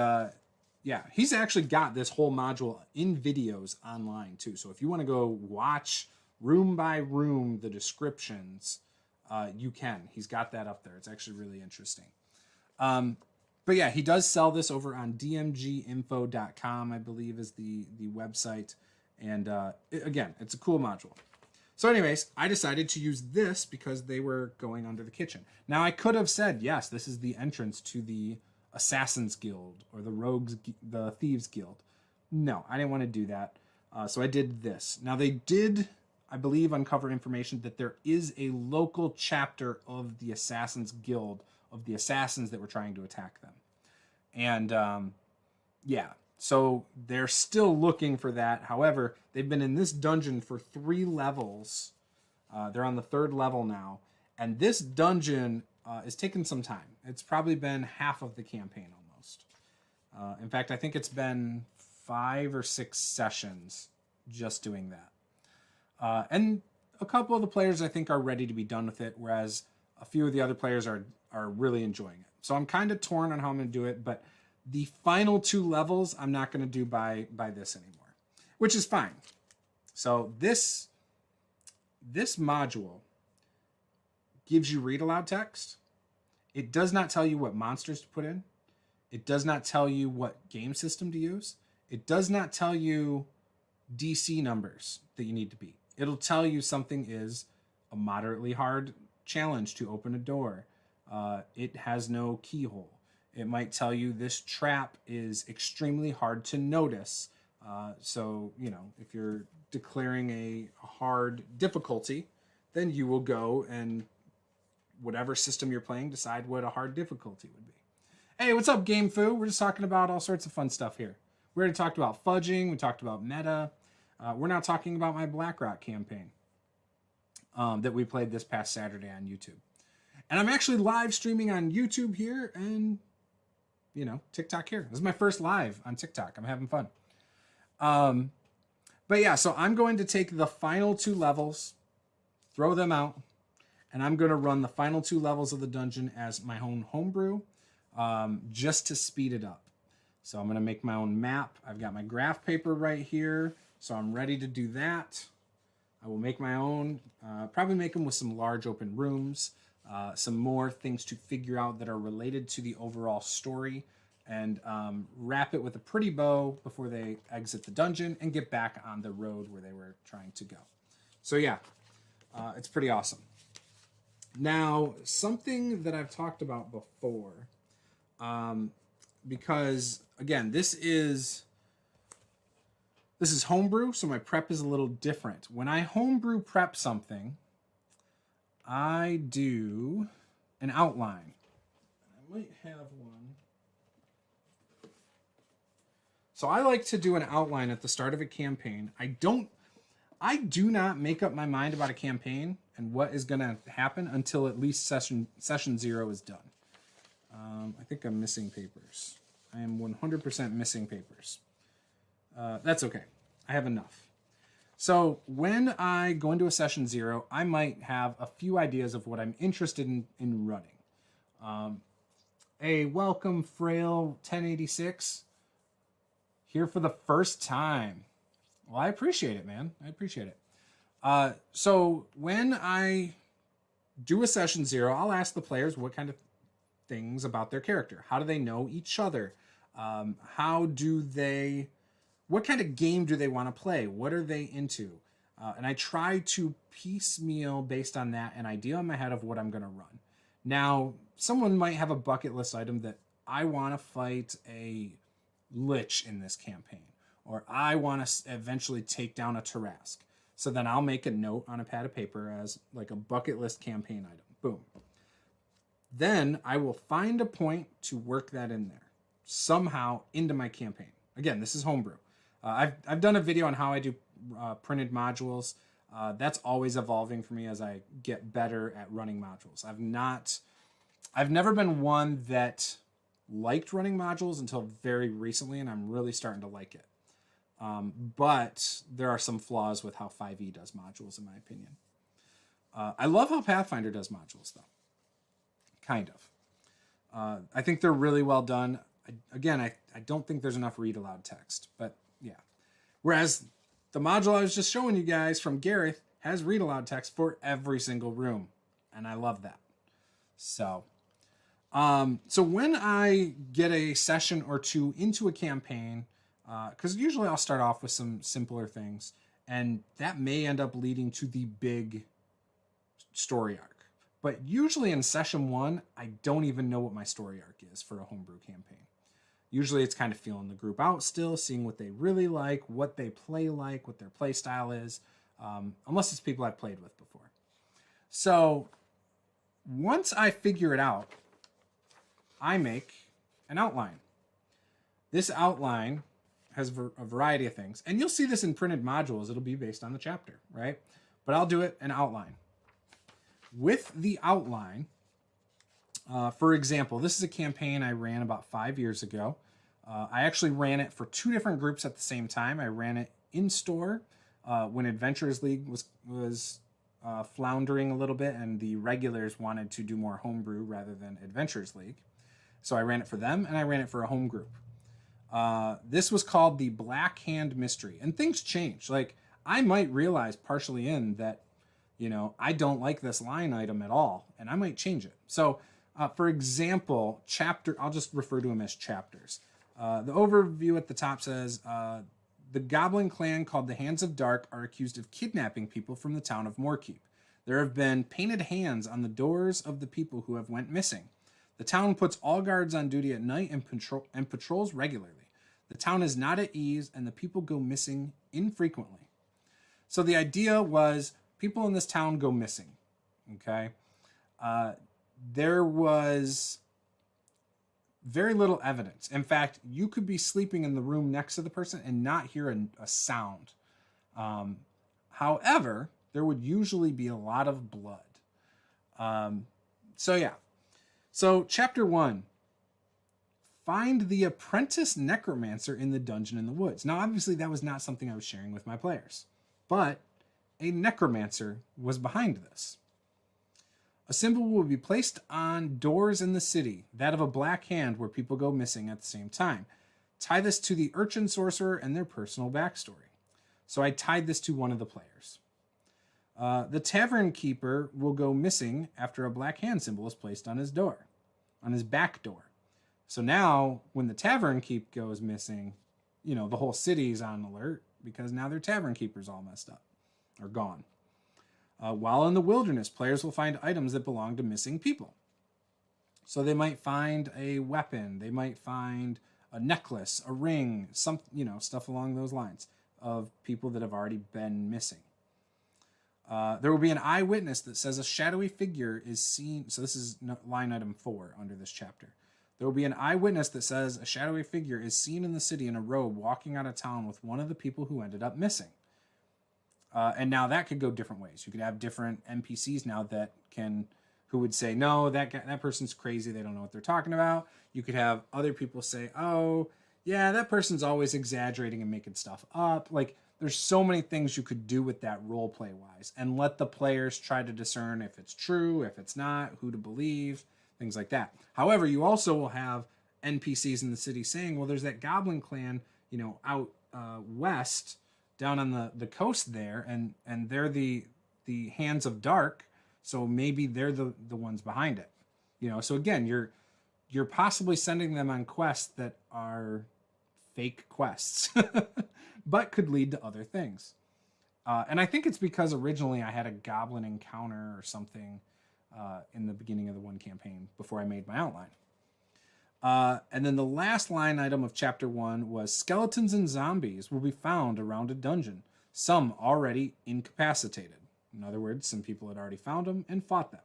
yeah, he's actually got this whole module in videos online too. So if you want to go watch room by room the descriptions, you can. He's got that up there. It's actually really interesting. But yeah, he does sell this over on dmginfo.com, I believe is the website. And again, it's a cool module. So anyways, I decided to use this because they were going under the kitchen. Now I could have said, yes, this is the entrance to the Assassin's Guild or the Thieves Guild. No, I didn't want to do that. So I did this. Now they did, I believe, uncover information that there is a local chapter of the Assassin's Guild of the assassins that were trying to attack them. And yeah, so they're still looking for that. However, they've been in this dungeon for 3 levels. They're on the 3rd level now. And this dungeon is taking some time. It's probably been half of the campaign almost. In fact, I think it's been 5 or 6 sessions just doing that. And a couple of the players, I think, are ready to be done with it, whereas a few of the other players are really enjoying it. So I'm kind of torn on how I'm going to do it, but the final 2 levels I'm not going to do by this anymore, which is fine. So this module gives you read aloud text. It does not tell you what monsters to put in. It does not tell you what game system to use. It does not tell you DC numbers that you need to beat. It'll tell you something is a moderately hard challenge to open a door. It has no keyhole. It might tell you this trap is extremely hard to notice. So, you know, if you're declaring a hard difficulty, then you will go and whatever system you're playing, decide what a hard difficulty would be. Hey, what's up, Game Foo? We're just talking about all sorts of fun stuff here. We already talked about fudging. We talked about meta. We're now talking about my BlackRock campaign that we played this past Saturday on YouTube. And I'm actually live streaming on YouTube here and, you know, TikTok here. This is my first live on TikTok. I'm having fun. But yeah, so I'm going to take the final 2 levels, throw them out, and I'm going to run the final 2 levels of the dungeon as my own homebrew, just to speed it up. So I'm going to make my own map. I've got my graph paper right here, so I'm ready to do that. I will make my own, probably make them with some large open rooms, some more things to figure out that are related to the overall story, and wrap it with a pretty bow before they exit the dungeon and get back on the road where they were trying to go. So yeah, it's pretty awesome. Now, something that I've talked about before, because again, this is homebrew, so my prep is a little different. When I homebrew prep something, I do an outline. I might have one. So I like to do an outline at the start of a campaign. I do not make up my mind about a campaign and what is going to happen until at least session 0 is done. I think I'm missing papers. I am 100% missing papers. That's okay. I have enough. So when I go into a session 0, I might have a few ideas of what I'm interested in running. Hey, welcome, Frail 1086. Here for the first time. Well, I appreciate it, man. I appreciate it. So when I do a session 0, I'll ask the players what kind of things about their character. How do they know each other? What kind of game do they want to play? What are they into? And I try to piecemeal, based on that, an idea in my head of what I'm going to run. Now, someone might have a bucket list item that I want to fight a Lich in this campaign, or I want to eventually take down a Tarrasque. So then I'll make a note on a pad of paper as like a bucket list campaign item. Boom. Then I will find a point to work that in there somehow into my campaign. Again, this is homebrew. I've done a video on how I do printed modules. That's always evolving for me as I get better at running modules. I've never been one that liked running modules until very recently, and I'm really starting to like it. But there are some flaws with how 5e does modules, in my opinion. I love how Pathfinder does modules, though. Kind of. I think they're really well done. I don't think there's enough read aloud text, but yeah. Whereas the module I was just showing you guys from Gareth has read aloud text for every single room, and I love that. So when I get a session or two into a campaign, because usually I'll start off with some simpler things, and that may end up leading to the big story arc. But usually in session 1, I don't even know what my story arc is for a homebrew campaign. Usually it's kind of feeling the group out still, seeing what they really like, what they play like, what their play style is, unless it's people I've played with before. So once I figure it out, I make an outline. This outline has a variety of things, and you'll see this in printed modules. It'll be based on the chapter, right? But I'll do it an outline. With the outline, for example, this is a campaign I ran about 5 years ago. I actually ran it for 2 different groups at the same time. I ran it in store when Adventurers League was floundering a little bit, and the regulars wanted to do more homebrew rather than Adventurers League. So I ran it for them, and I ran it for a home group. This was called the Black Hand Mystery, and things change. Like, I might realize partially in that, I don't like this line item at all, and I might change it. So, for example, I'll just refer to them as chapters. The overview at the top says, the goblin clan called the Hands of Dark are accused of kidnapping people from the town of Moorkeep. There have been painted hands on the doors of the people who have went missing. The town puts all guards on duty at night and patrols regularly. The town is not at ease, and the people go missing infrequently. So the idea was people in this town go missing, okay? There was very little evidence. In fact, you could be sleeping in the room next to the person and not hear a sound. However, there would usually be a lot of blood. So chapter 1, find the apprentice necromancer in the dungeon in the woods. Now, obviously, that was not something I was sharing with my players, but a necromancer was behind this. A symbol will be placed on doors in the city, that of a black hand where people go missing at the same time. Tie this to the urchin sorcerer and their personal backstory. So I tied this to one of the players. The tavern keeper will go missing after a black hand symbol is placed on his door, on his back door. So now, when the tavern keep goes missing, the whole city's on alert because now their tavern keeper's all messed up or gone. While in the wilderness, players will find items that belong to missing people. So they might find a weapon, they might find a necklace, a ring, stuff along those lines of people that have already been missing. There will be an eyewitness that says a shadowy figure is seen. So this is line item 4 under this chapter. There will be an eyewitness that says a shadowy figure is seen in the city in a robe walking out of town with one of the people who ended up missing. And now that could go different ways. You could have different NPCs now who would say, no, that person's crazy. They don't know what they're talking about. You could have other people say, oh, yeah, that person's always exaggerating and making stuff up. Like, there's so many things you could do with that role play wise, and let the players try to discern if it's true, if it's not, who to believe, things like that. However, you also will have NPCs in the city saying, well, there's that goblin clan, out west, down on the coast there, and they're the Hands of Dark, so maybe they're the ones behind it. So again, you're possibly sending them on quests that are fake quests, but could lead to other things. And I think it's because originally I had a goblin encounter or something in the beginning of the one campaign before I made my outline. And then the last line item of chapter 1 was skeletons and zombies will be found around a dungeon, some already incapacitated. In other words, some people had already found them and fought them.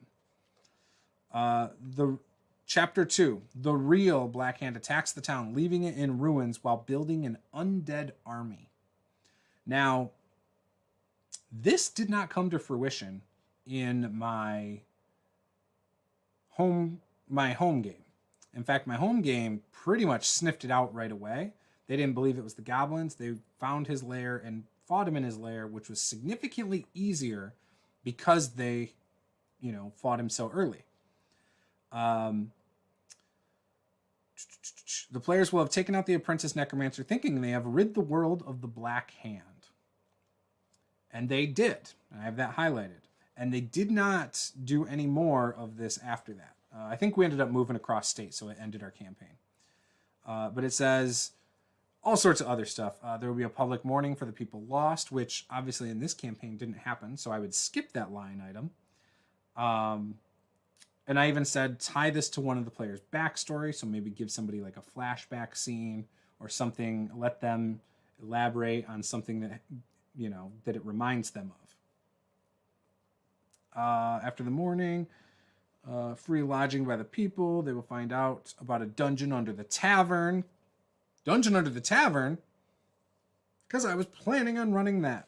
The chapter 2, the real Black Hand attacks the town, leaving it in ruins while building an undead army. Now, this did not come to fruition in my home game. In fact, my home game pretty much sniffed it out right away. They didn't believe it was the goblins. They found his lair and fought him in his lair, which was significantly easier because they, fought him so early. The players will have taken out the apprentice necromancer thinking they have rid the world of the Black Hand. And they did. I have that highlighted. And they did not do any more of this after that. I think we ended up moving across state, so it ended our campaign. But it says all sorts of other stuff. There will be a public mourning for the people lost, which obviously in this campaign didn't happen, so I would skip that line item. And I even said tie this to one of the players' backstory, so maybe give somebody like a flashback scene or something, let them elaborate on something that, that it reminds them of. After the mourning, free lodging by the people. They will find out about a dungeon under the tavern. Dungeon under the tavern? Because I was planning on running that.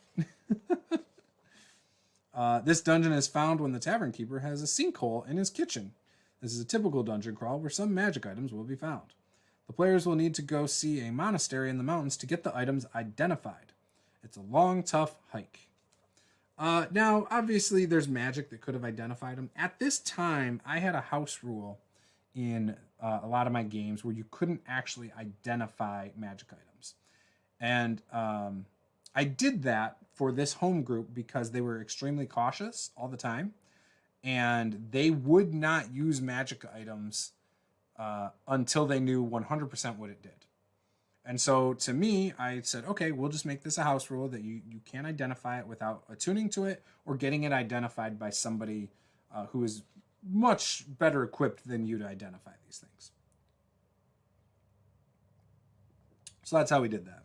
This dungeon is found when the tavern keeper has a sinkhole in his kitchen. This is a typical dungeon crawl where some magic items will be found. The players will need to go see a monastery in the mountains to get the items identified. It's a long, tough hike. Now, obviously, there's magic that could have identified them. At this time, I had a house rule in a lot of my games where you couldn't actually identify magic items. And I did that for this home group because they were extremely cautious all the time. And they would not use magic items until they knew 100% what it did. And so to me, I said, okay, we'll just make this a house rule that you can't identify it without attuning to it or getting it identified by somebody who is much better equipped than you to identify these things. So that's how we did that.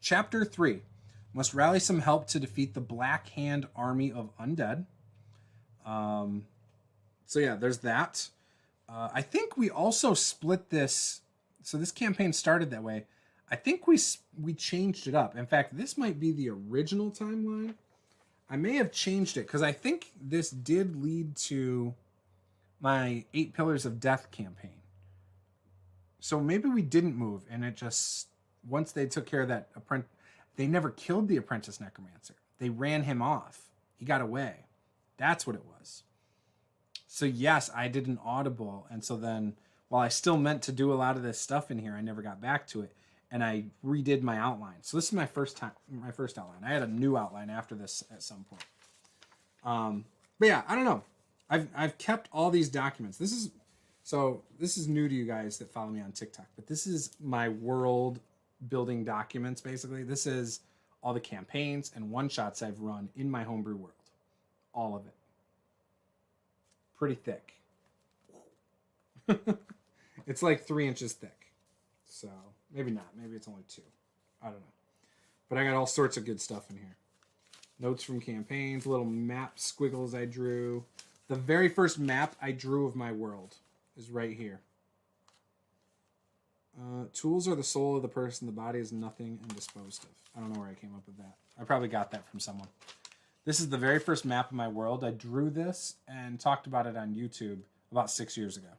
Chapter 3. Must rally some help to defeat the Black Hand army of undead. So yeah, there's that. I think we also split this. So this campaign started that way. I think we changed it up. In fact, this might be the original timeline. I may have changed it because I think this did lead to my 8 Pillars of Death campaign. So maybe we didn't move, and it just, once they took care of that apprentice, they never killed the apprentice necromancer. They ran him off. He got away. That's what it was. So yes, I did an audible, and so then while I still meant to do a lot of this stuff in here, I never got back to it, and I redid my outline. So this is my first outline. I had a new outline after this at some point. But yeah, I don't know. I've kept all these documents. This is new to you guys that follow me on TikTok, but this is my world building documents. Basically, this is all the campaigns and one-shots I've run in my homebrew world. All of it. Pretty thick. It's like 3 inches thick. So maybe not. Maybe it's only 2. I don't know. But I got all sorts of good stuff in here. Notes from campaigns, little map squiggles I drew. The very first map I drew of my world is right here. Tools are the soul of the person. The body is nothing and disposed of. I don't know where I came up with that. I probably got that from someone. This is the very first map of my world. I drew this and talked about it on YouTube about 6 years ago.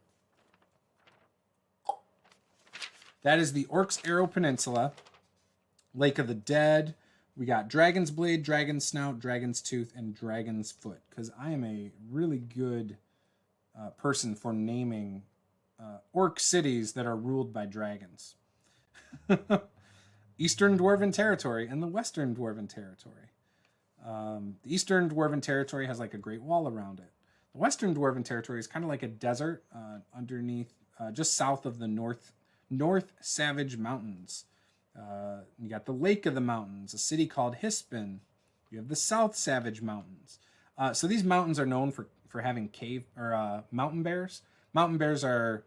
That is the Orc's Arrow Peninsula, Lake of the Dead. We got Dragon's Blade, Dragon's Snout, Dragon's Tooth, and Dragon's Foot. Because I am a really good person for naming orc cities that are ruled by dragons. Eastern Dwarven Territory and the Western Dwarven Territory. The Eastern Dwarven Territory has like a great wall around it. The Western Dwarven Territory is kind of like a desert underneath, just south of the North Savage Mountains. You got the Lake of the Mountains, a city called Hispin. You have the South Savage Mountains. So these mountains are known for having mountain bears. Mountain bears are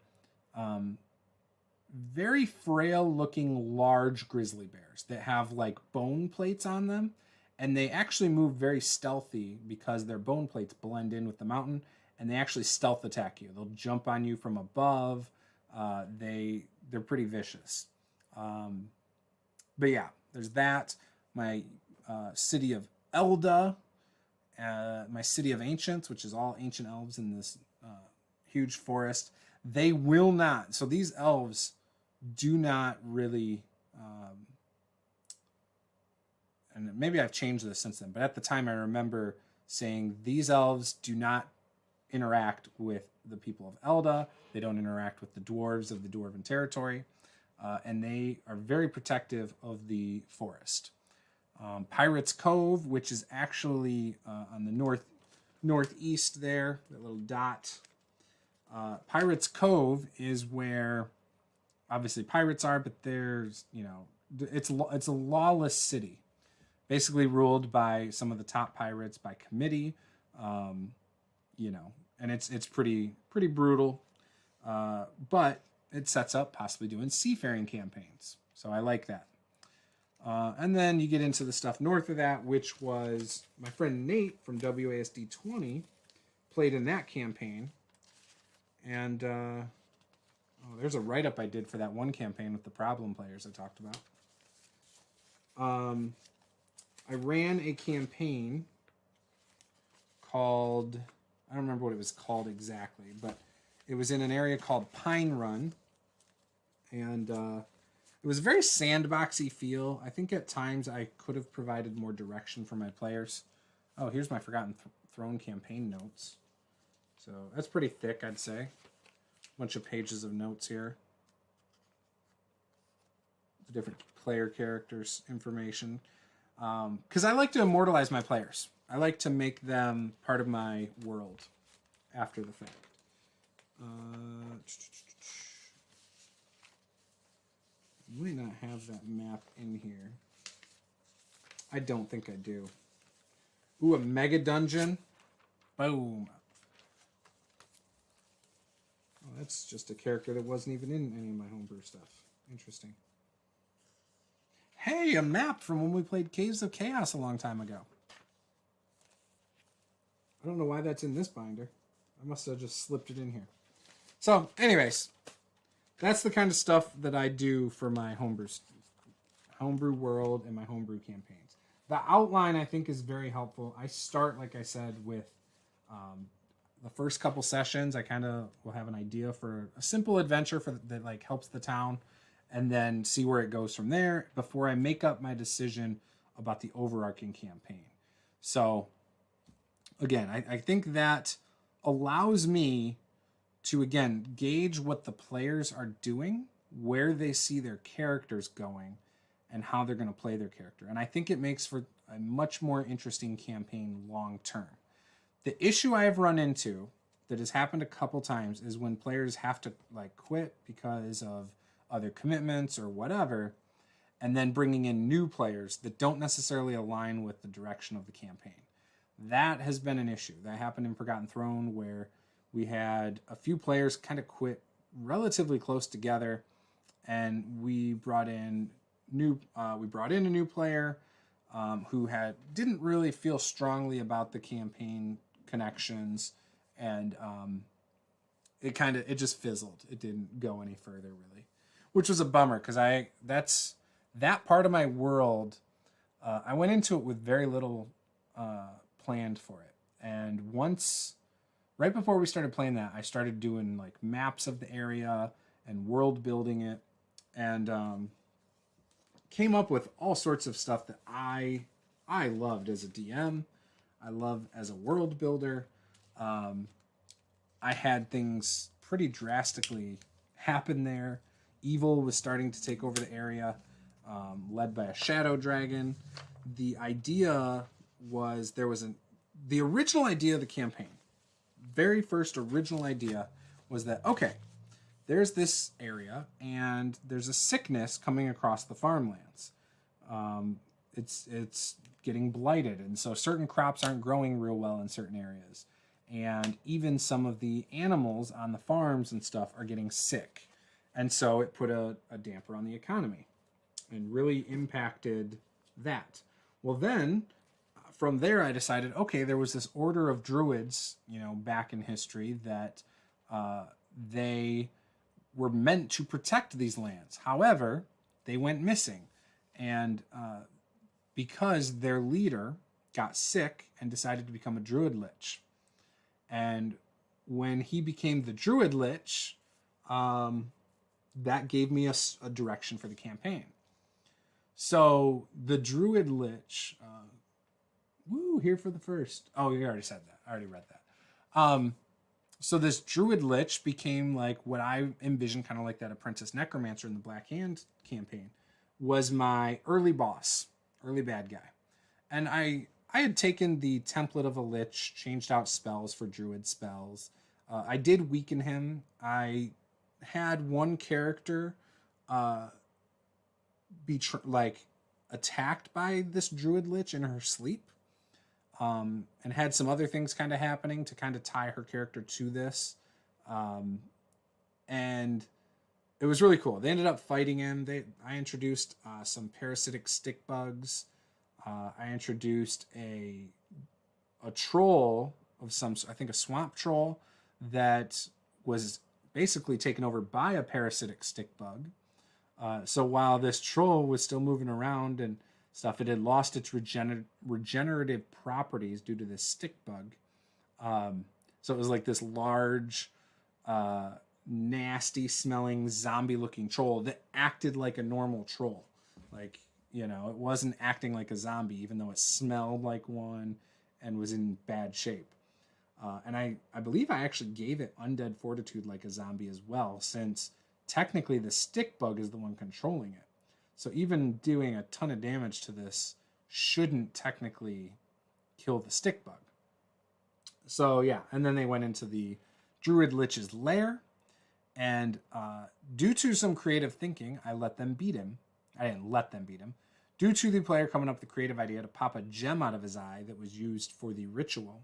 very frail looking large grizzly bears that have like bone plates on them. And they actually move very stealthy because their bone plates blend in with the mountain, and they actually stealth attack you. They'll jump on you from above. They're pretty vicious. But yeah, there's that. My city of Elda, my city of ancients, which is all ancient elves in this huge forest. They will not. So these elves do not really, and maybe I've changed this since then, but at the time I remember saying these elves do not interact with the people of Elda. They don't interact with the dwarves of the Dwarven territory, and they are very protective of the forest. Pirates Cove, which is actually on the northeast there, that little dot. Pirates Cove is where obviously pirates are, but there's, it's a lawless city, basically ruled by some of the top pirates by committee, and it's pretty brutal, but it sets up possibly doing seafaring campaigns, so I like that. And then you get into the stuff north of that, which was my friend Nate from WASD 20 played in that campaign. And there's a write-up I did for that one campaign with the problem players I talked about. I ran a campaign called, I don't remember what it was called exactly, but it was in an area called Pine Run. And it was a very sandboxy feel. I think at times I could have provided more direction for my players. Oh, here's my Forgotten Throne campaign notes. So that's pretty thick, I'd say. Bunch of pages of notes here. The different player characters' information. Because I like to immortalize my players. I like to make them part of my world after the fact. I might not have that map in here. I don't think I do. Ooh, a mega dungeon. Boom. Oh, that's just a character that wasn't even in any of my homebrew stuff. Interesting. Hey, a map from when we played Caves of Chaos a long time ago. I don't know why that's in this binder. I must have just slipped it in here. So, anyways, that's the kind of stuff that I do for my homebrew world and my homebrew campaigns. The outline, I think, is very helpful. I start, like I said, with the first couple sessions. I kind of will have an idea for a simple adventure that like helps the town, and then see where it goes from there before I make up my decision about the overarching campaign. So, again, I think that allows me to, again, gauge what the players are doing, where they see their characters going, and how they're going to play their character. And I think it makes for a much more interesting campaign long term. The issue I have run into that has happened a couple times is when players have to like quit because of other commitments or whatever, and then bringing in new players that don't necessarily align with the direction of the campaign. That has been an issue. That happened in Forgotten Throne, where we had a few players kind of quit relatively close together, and we brought in a new player who didn't really feel strongly about the campaign connections, and it just fizzled. It didn't go any further really, which was a bummer, because that's that part of my world. I went into it with very little planned for it, and right before we started playing that, I started doing like maps of the area and world building it, and came up with all sorts of stuff that I loved as a DM. I love as a world builder. I had things pretty drastically happen there. Evil was starting to take over the area, led by a shadow dragon. The idea was the original idea of the campaign, very first original idea, was that, okay, there's this area and there's a sickness coming across the farmlands. It's getting blighted, and so certain crops aren't growing real well in certain areas, and even some of the animals on the farms and stuff are getting sick, and so it put a damper on the economy and really impacted that. Well, then from there I decided, okay, there was this order of druids, back in history, that they were meant to protect these lands. However, they went missing, and because their leader got sick and decided to become a Druid Lich. And when he became the Druid Lich, that gave me a direction for the campaign. So the Druid Lich, here for the first. Oh, you already said that. I already read that. So this Druid Lich became like what I envisioned, kind of like that Apprentice Necromancer in the Black Hand campaign, was my early boss, early bad guy. And I had taken the template of a Lich, changed out spells for Druid spells. I did weaken him. I had one character be attacked by this Druid Lich in her sleep. And had some other things kind of happening to kind of tie her character to this. And it was really cool. They ended up fighting him. I introduced some parasitic stick bugs. I introduced a troll of some, I think a swamp troll, that was basically taken over by a parasitic stick bug. So while this troll was still moving around and stuff, it had lost its regenerative properties due to this stick bug. So it was like this large, nasty smelling zombie looking troll that acted like a normal troll. Like, it wasn't acting like a zombie, even though it smelled like one and was in bad shape. And I believe I actually gave it undead fortitude like a zombie as well, since technically the stick bug is the one controlling it. So even doing a ton of damage to this shouldn't technically kill the stick bug. So yeah, and then they went into the Druid Lich's lair, and due to some creative thinking, I let them beat him. I didn't let them beat him. Due to the player coming up with the creative idea to pop a gem out of his eye that was used for the ritual,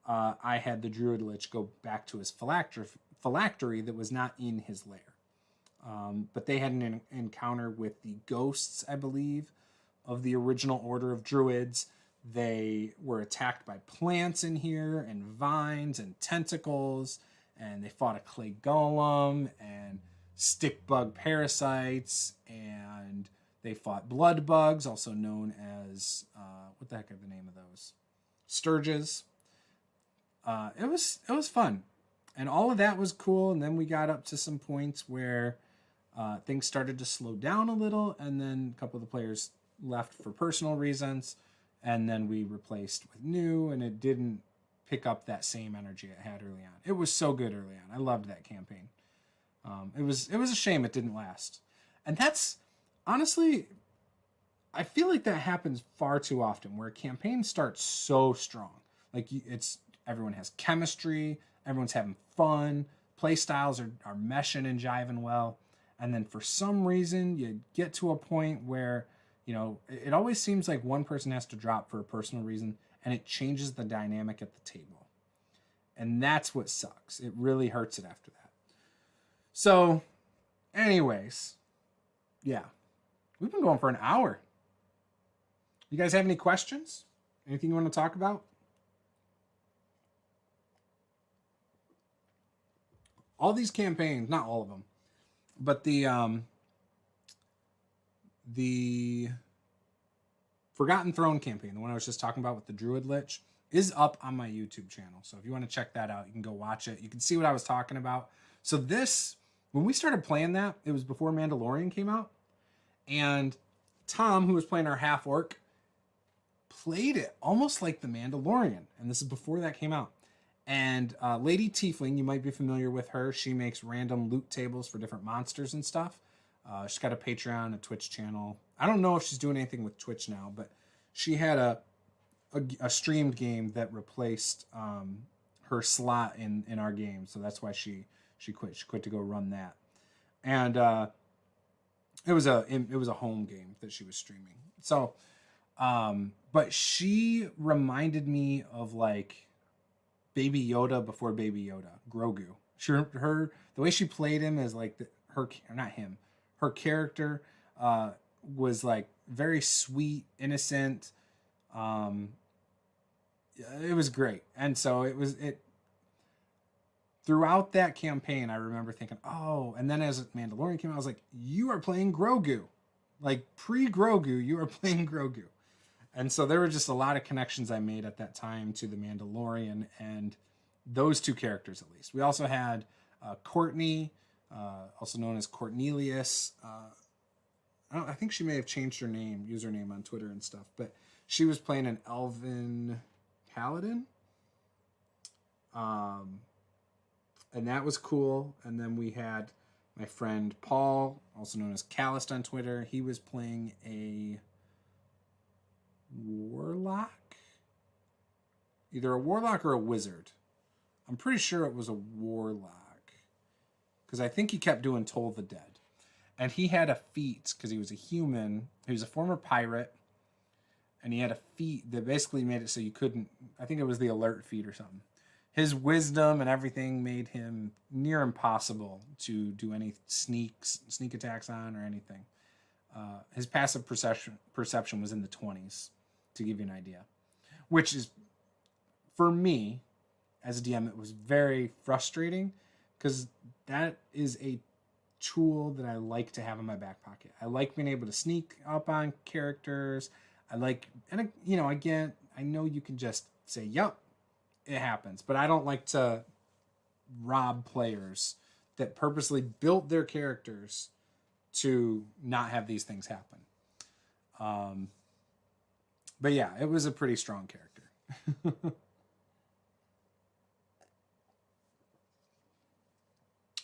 I had the Druid Lich go back to his phylactery that was not in his lair. But they had an encounter with the ghosts, I believe, of the original Order of Druids. They were attacked by plants in here, and vines, and tentacles, and they fought a clay golem, and stick bug parasites, and they fought blood bugs, also known as, what the heck are the name of those? Sturges. It was fun. And all of that was cool, and then we got up to some points where things started to slow down a little, and then a couple of the players left for personal reasons, and then we replaced with new, and it didn't pick up that same energy it had early on. It was so good early on. I loved that campaign. It was a shame it didn't last. And that's, honestly, I feel like that happens far too often, where a campaign starts so strong. Like, everyone has chemistry, everyone's having fun, play styles are meshing and jiving well, and then for some reason you get to a point where it always seems like one person has to drop for a personal reason, and it changes the dynamic at the table, and that's what sucks. It really hurts it after that. So anyways, yeah, we've been going for an hour. You guys have any questions? Anything you want to talk about? All these campaigns, not all of them, but the Forgotten Throne campaign, the one I was just talking about with the Druid Lich, is up on my YouTube channel. So if you want to check that out, you can go watch it. You can see what I was talking about. So this, when we started playing that, it was before Mandalorian came out. And Tom, who was playing our half-orc, played it almost like the Mandalorian. And this is before that came out. And Lady Tiefling, you might be familiar with her. She makes random loot tables for different monsters and stuff. She's got a Patreon, a Twitch channel. I don't know if she's doing anything with Twitch now, but she had a streamed game that replaced her slot in our game. So that's why she quit. She quit to go run that. And it was a home game that she was streaming. So, but she reminded me of like Baby Yoda before Baby Yoda, Grogu. The way she played him is like her character was like very sweet, innocent. It was great. And so it throughout that campaign, I remember thinking, oh, and then as Mandalorian came out, I was like, you are playing Grogu. Like pre-Grogu, you are playing Grogu. And so there were just a lot of connections I made at that time to the Mandalorian and those two characters, at least. We also had Courtney, also known as Cornelius. I think she may have changed her username on Twitter and stuff, but she was playing an elven paladin. And that was cool. And then we had my friend Paul, also known as Calist on Twitter. He was playing a warlock. Either a warlock or a wizard. I'm pretty sure it was a warlock. Because I think he kept doing Toll the Dead. And he had a feat, because he was a human. He was a former pirate. And he had a feat that basically made it so you couldn't... I think it was the alert feat or something. His wisdom and everything made him near impossible to do any sneak attacks on or anything. His passive perception was in the 20s, to give you an idea. Which is... For me, as a DM, it was very frustrating because that is a tool that I like to have in my back pocket. I like being able to sneak up on characters. I like, and you know, again, I know you can just say, "Yep, it happens," but I don't like to rob players that purposely built their characters to not have these things happen. But yeah, it was a pretty strong character.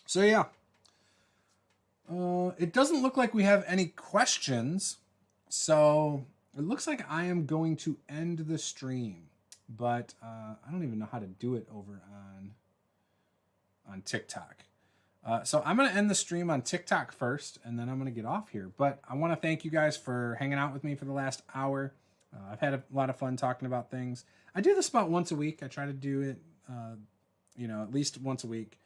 So yeah, it doesn't look like we have any questions. So it looks like I am going to end the stream, but I don't even know how to do it over on TikTok. So I'm going to end the stream on TikTok first, and then I'm going to get off here. But I want to thank you guys for hanging out with me for the last hour. I've had a lot of fun talking about things. I do this about once a week. I try to do it, at least once a week.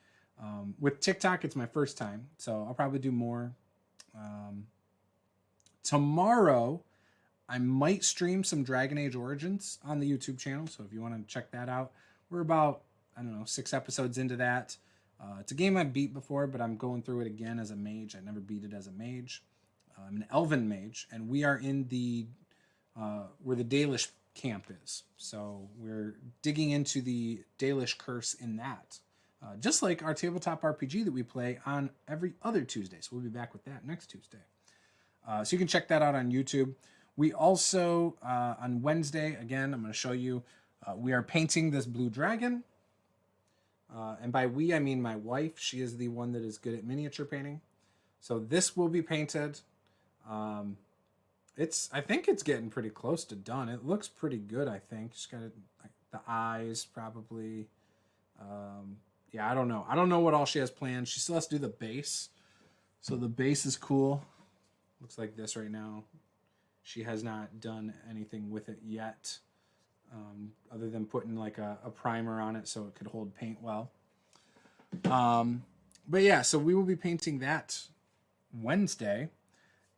With TikTok, it's my first time, so I'll probably do more. Tomorrow, I might stream some Dragon Age Origins on the YouTube channel, so if you want to check that out. We're about, 6 episodes into that. It's a game I beat before, but I'm going through it again as a mage. I never beat it as a mage. I'm an elven mage, and we are in the where the Dalish camp is. So we're digging into the Dalish curse in that. Just like our tabletop RPG that we play on every other Tuesday. So we'll be back with that next Tuesday. So you can check that out on YouTube. We also, on Wednesday, again, I'm going to show you, we are painting this blue dragon. And by we, I mean my wife. She is the one that is good at miniature painting. So this will be painted. I think it's getting pretty close to done. It looks pretty good, I think. Just got the eyes probably. Yeah, I don't know. I don't know what all she has planned. She still has to do the base. So the base is cool. Looks like this right now. She has not done anything with it yet. Other than putting like a primer on it so it could hold paint well. But yeah, so we will be painting that Wednesday.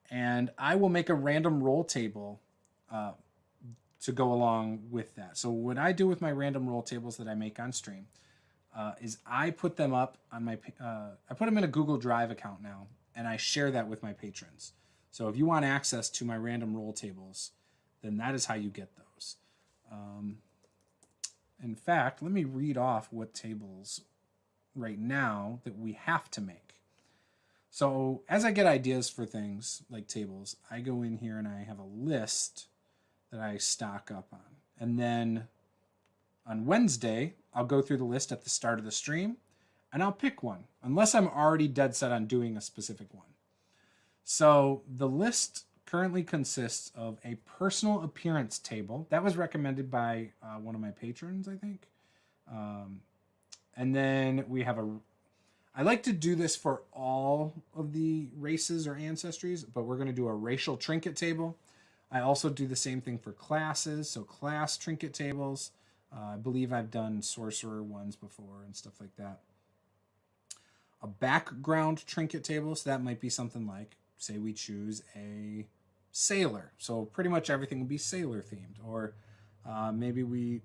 And I will make a random roll table to go along with that. So what I do with my random roll tables that I make on stream is I put them up on my, I put them in a Google Drive account now, and I share that with my patrons. So if you want access to my random roll tables, then that is how you get those. In fact, let me read off what tables right now that we have to make. So as I get ideas for things like tables, I go in here and I have a list that I stock up on. And then on Wednesday, I'll go through the list at the start of the stream and I'll pick one, unless I'm already dead set on doing a specific one. So the list currently consists of a personal appearance table. That was recommended by one of my patrons, I think. And then we have I like to do this for all of the races or ancestries, but we're going to do a racial trinket table. I also do the same thing for classes, so class trinket tables. I believe I've done sorcerer ones before and stuff like that. A background trinket table, so that might be something like, say we choose a sailor. So pretty much everything will be sailor themed. Or maybe we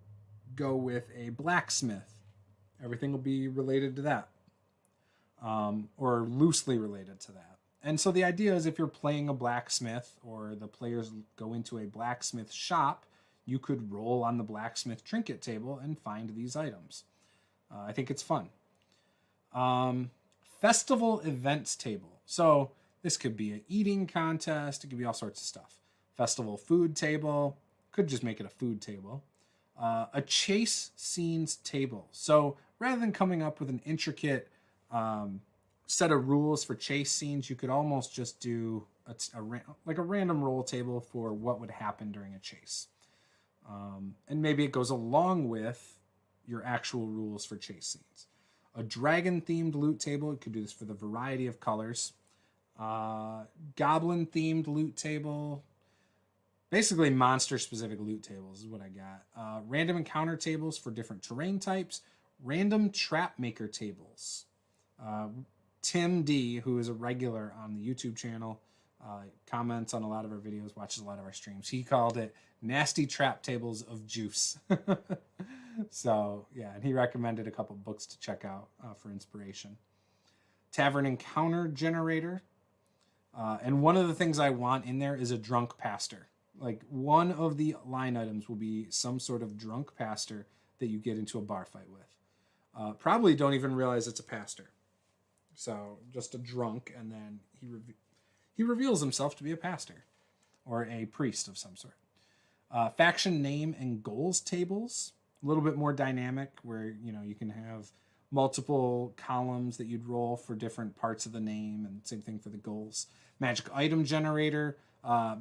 go with a blacksmith. Everything will be related to that. Or loosely related to that. And so the idea is if you're playing a blacksmith or the players go into a blacksmith shop, you could roll on the blacksmith trinket table and find these items. I think it's fun. festival events table. So this could be an eating contest. It could be all sorts of stuff. Festival food table. Could just make it a food table. A chase scenes table. So rather than coming up with an intricate set of rules for chase scenes, you could almost just do like a random roll table for what would happen during a chase. And maybe it goes along with your actual rules for chase scenes. A dragon-themed loot table. You could do this for the variety of colors. Goblin-themed loot table. Basically, monster-specific loot tables is what I got. Random encounter tables for different terrain types. Random trap maker tables. Tim D, who is a regular on the YouTube channel, comments on a lot of our videos, watches a lot of our streams. He called it Nasty Trap Tables of Juce. So, yeah, and he recommended a couple books to check out for inspiration. Tavern encounter generator. And one of the things I want in there is a drunk pastor. Like, one of the line items will be some sort of drunk pastor that you get into a bar fight with. Probably don't even realize it's a pastor. So, just a drunk, and then he reveals himself to be a pastor or a priest of some sort. Faction name and goals tables. A little bit more dynamic, where you can have multiple columns that you'd roll for different parts of the name, and same thing for the goals. Magic item generator.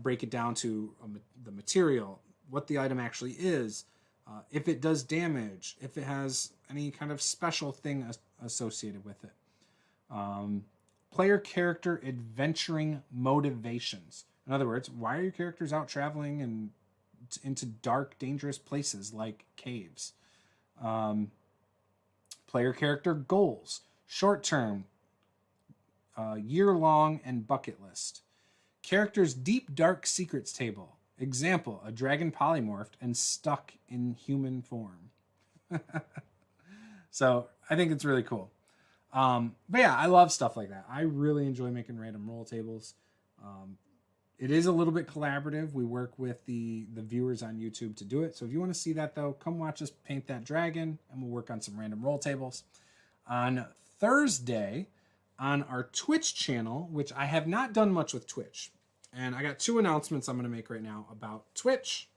Break it down to the material, what the item actually is, if it does damage, if it has any kind of special thing associated with it. Player character adventuring motivations. In other words, why are your characters out traveling and into dark, dangerous places like caves? Player character goals. Short term, year-long, and bucket list. Character's deep, dark secrets table. Example, a dragon polymorphed and stuck in human form. So I think it's really cool. But yeah, I love stuff like that. I really enjoy making random roll tables. It is a little bit collaborative. We work with the viewers on YouTube to do it. So if you want to see that, though, come watch us paint that dragon, and we'll work on some random roll tables. On Thursday, on our Twitch channel, which I have not done much with Twitch. And I got 2 announcements I'm going to make right now about Twitch,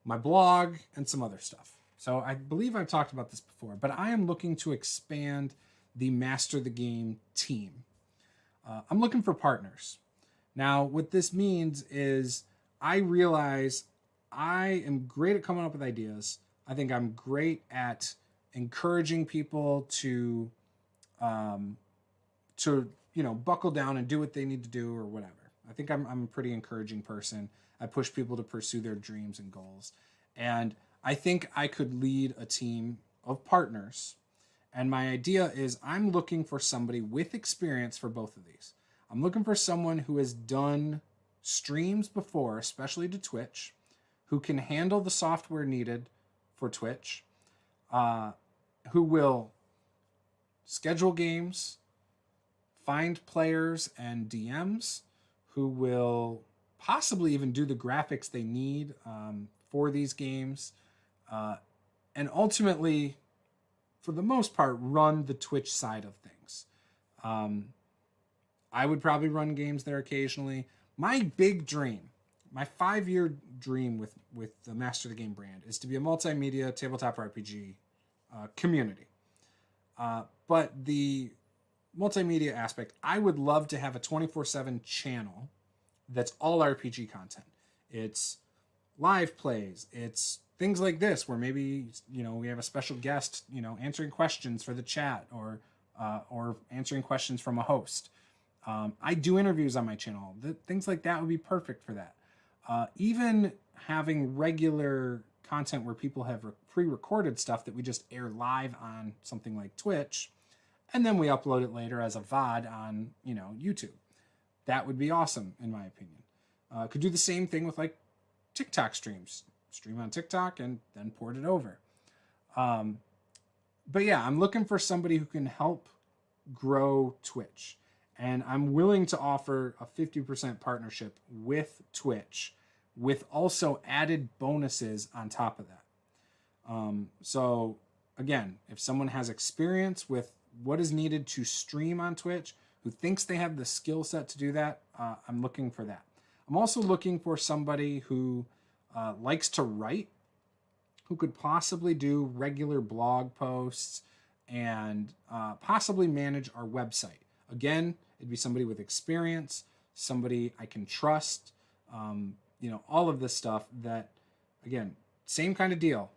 my blog, and some other stuff. So I believe I've talked about this before, but I am looking to expand the Master the Game team. I'm looking for partners. Now, what this means is I realize I am great at coming up with ideas. I think I'm great at encouraging people to buckle down and do what they need to do or whatever. I think I'm a pretty encouraging person. I push people to pursue their dreams and goals. And I think I could lead a team of partners. And my idea is I'm looking for somebody with experience for both of these. I'm looking for someone who has done streams before, especially to Twitch, who can handle the software needed for Twitch, who will schedule games, find players and DMs, who will possibly even do the graphics they need for these games, and ultimately, for the most part, run the Twitch side of things. I would probably run games there occasionally. My big dream, my 5-year dream with the Master of the Game brand is to be a multimedia tabletop RPG community. But the multimedia aspect, I would love to have a 24/7 channel that's all RPG content. It's live plays. It's things like this where maybe we have a special guest answering questions for the chat or answering questions from a host. I do interviews on my channel. Things like that would be perfect for that. Even having regular content where people have pre-recorded stuff that we just air live on something like Twitch, and then we upload it later as a VOD on YouTube. That would be awesome, in my opinion. Could do the same thing with like TikTok streams. Stream on TikTok and then port it over. But yeah, I'm looking for somebody who can help grow Twitch. And I'm willing to offer a 50% partnership with Twitch with also added bonuses on top of that. So again, if someone has experience with what is needed to stream on Twitch, who thinks they have the skill set to do that, I'm looking for that. I'm also looking for somebody who likes to write, who could possibly do regular blog posts and possibly manage our website. Again, it'd be somebody with experience, somebody I can trust, all of this stuff that, again, same kind of deal.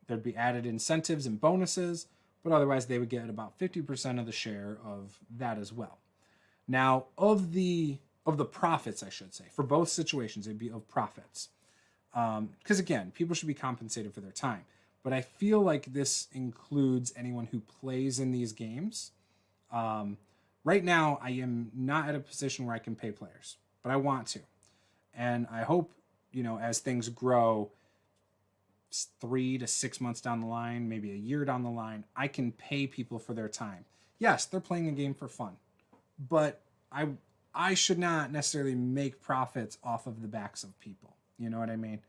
There'd be added incentives and bonuses, but otherwise they would get about 50% of the share of that as well. Now, of the profits, I should say, for both situations, it'd be of profits. Because again, people should be compensated for their time. But I feel like this includes anyone who plays in these games. Right now, I am not at a position where I can pay players, but I want to. And I hope, as things grow, 3 to 6 months down the line, maybe a year down the line, I can pay people for their time. Yes, they're playing a game for fun, but I should not necessarily make profits off of the backs of people. You know what I mean?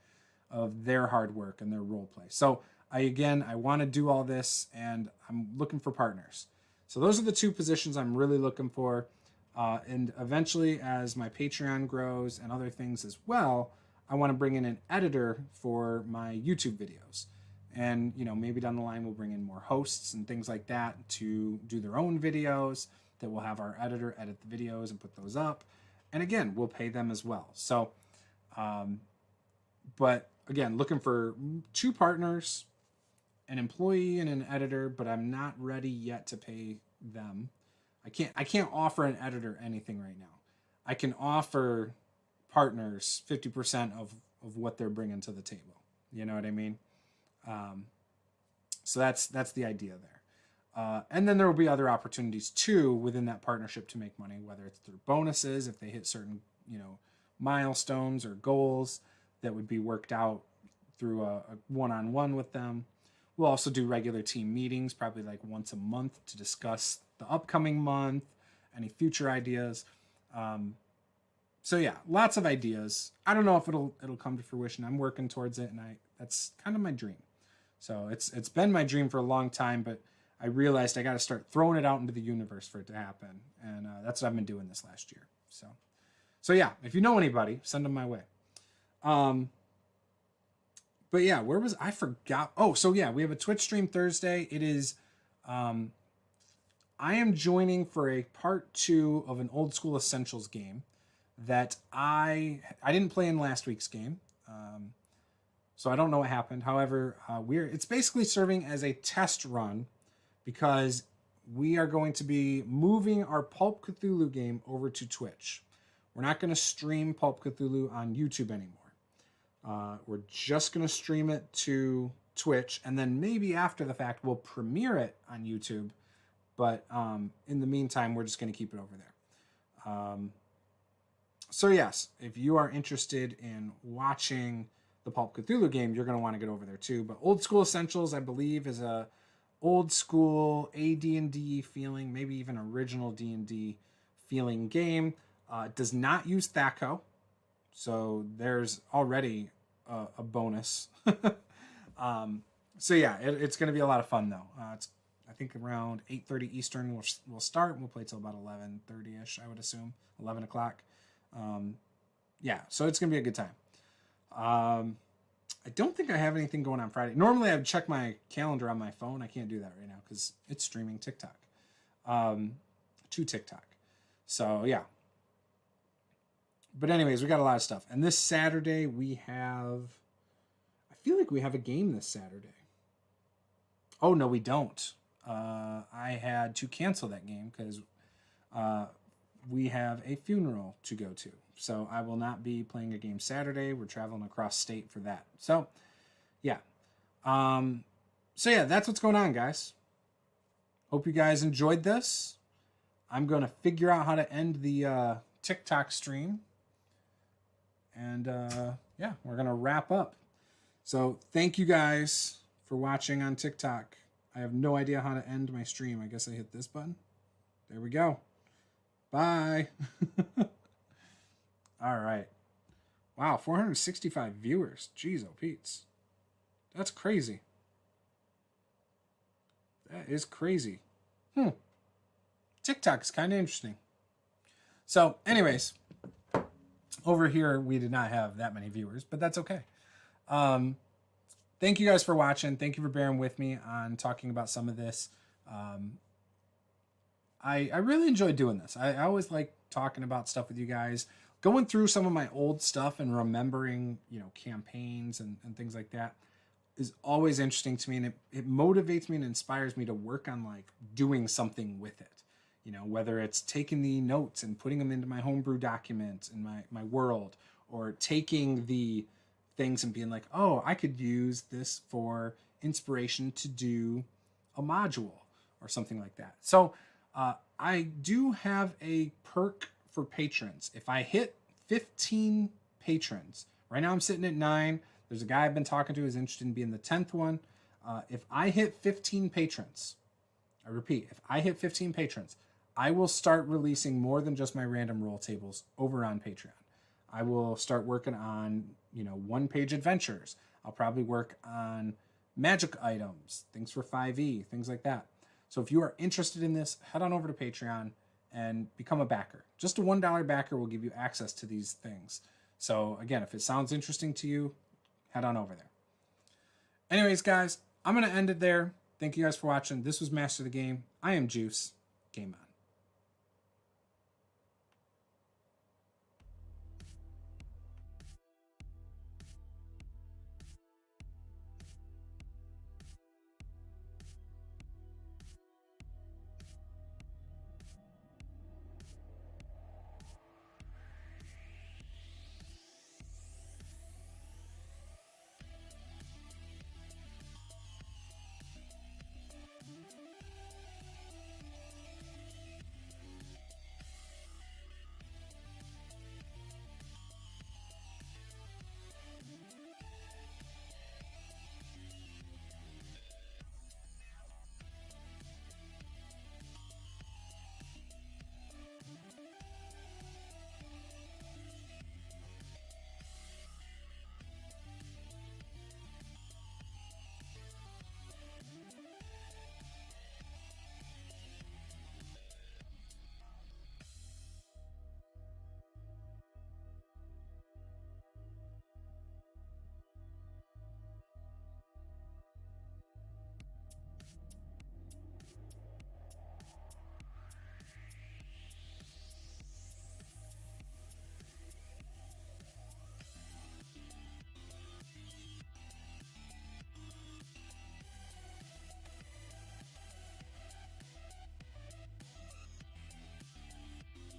Of their hard work and their role play. So I want to do all this, and I'm looking for partners. So those are the two positions I'm really looking for. And eventually, as my Patreon grows and other things as well, I want to bring in an editor for my YouTube videos. And, maybe down the line, we'll bring in more hosts and things like that to do their own videos that will have our editor edit the videos and put those up. And again, we'll pay them as well. So, but again, looking for 2 partners, an employee and an editor, but I'm not ready yet to pay them. I can't offer an editor anything right now. I can offer partners 50% of what they're bringing to the table. You know what I mean? So that's the idea there. And then there will be other opportunities too within that partnership to make money, whether it's through bonuses, if they hit certain, milestones or goals that would be worked out through a one-on-one with them. We'll also do regular team meetings, probably like once a month, to discuss the upcoming month, any future ideas. So yeah, lots of ideas. I don't know if it'll come to fruition. I'm working towards it, and that's kind of my dream. So it's been my dream for a long time, but I realized I got to start throwing it out into the universe for it to happen, and that's what I've been doing this last year. So yeah, if you know anybody, send them my way. But yeah, I forgot. Oh, so yeah, we have a Twitch stream Thursday. It is, I am joining for a part 2 of an Old School Essentials game that I didn't play in last week's game. So I don't know what happened. However, it's basically serving as a test run because we are going to be moving our Pulp Cthulhu game over to Twitch. We're not going to stream Pulp Cthulhu on YouTube anymore. We're just going to stream it to Twitch, and then maybe after the fact, we'll premiere it on YouTube. But in the meantime, we're just going to keep it over there. So yes, if you are interested in watching the Pulp Cthulhu game, you're going to want to get over there too. But Old School Essentials, I believe, is a old school AD&D feeling, maybe even original D&D feeling game. It does not use THAC0, so there's already a bonus. So yeah, it's going to be a lot of fun though. It's, I think, around 8:30 Eastern we'll start. We'll play till about 11:30ish, I would assume, 11 o'clock. Yeah, so it's going to be a good time. I don't think I have anything going on Friday. Normally I would check my calendar on my phone. I can't do that right now because it's streaming TikTok to TikTok. So yeah. But anyways, we got a lot of stuff. And this Saturday I feel like we have a game this Saturday. Oh, no, we don't. I had to cancel that game because we have a funeral to go to. So I will not be playing a game Saturday. We're traveling across state for that. So, yeah. So, yeah, that's what's going on, guys. Hope you guys enjoyed this. I'm going to figure out how to end the TikTok stream. And, yeah, we're going to wrap up. So, thank you guys for watching on TikTok. I have no idea how to end my stream. I guess I hit this button. There we go. Bye. All right. Wow, 465 viewers. Jeez, oh Pete's. That's crazy. That is crazy. TikTok's kind of interesting. So, anyways, over here we did not have that many viewers, but that's okay. Thank you guys for watching. Thank you for bearing with me on talking about some of this. I really enjoy doing this. I always like talking about stuff with you guys, going through some of my old stuff and remembering, campaigns and things like that is always interesting to me. And it motivates me and inspires me to work on like doing something with it. Whether it's taking the notes and putting them into my homebrew document in my world, or taking the things and being like, oh, I could use this for inspiration to do a module or something like that. So I do have a perk for patrons. If I hit 15 patrons, right now I'm sitting at 9. There's a guy I've been talking to who's interested in being the 10th one. If I hit 15 patrons, I repeat, if I hit 15 patrons, I will start releasing more than just my random roll tables over on Patreon. I will start working on, one-page adventures. I'll probably work on magic items, things for 5e, things like that. So if you are interested in this, head on over to Patreon and become a backer. Just a $1 backer will give you access to these things. So again, if it sounds interesting to you, head on over there. Anyways, guys, I'm going to end it there. Thank you guys for watching. This was Master the Game. I am Juice. Game on.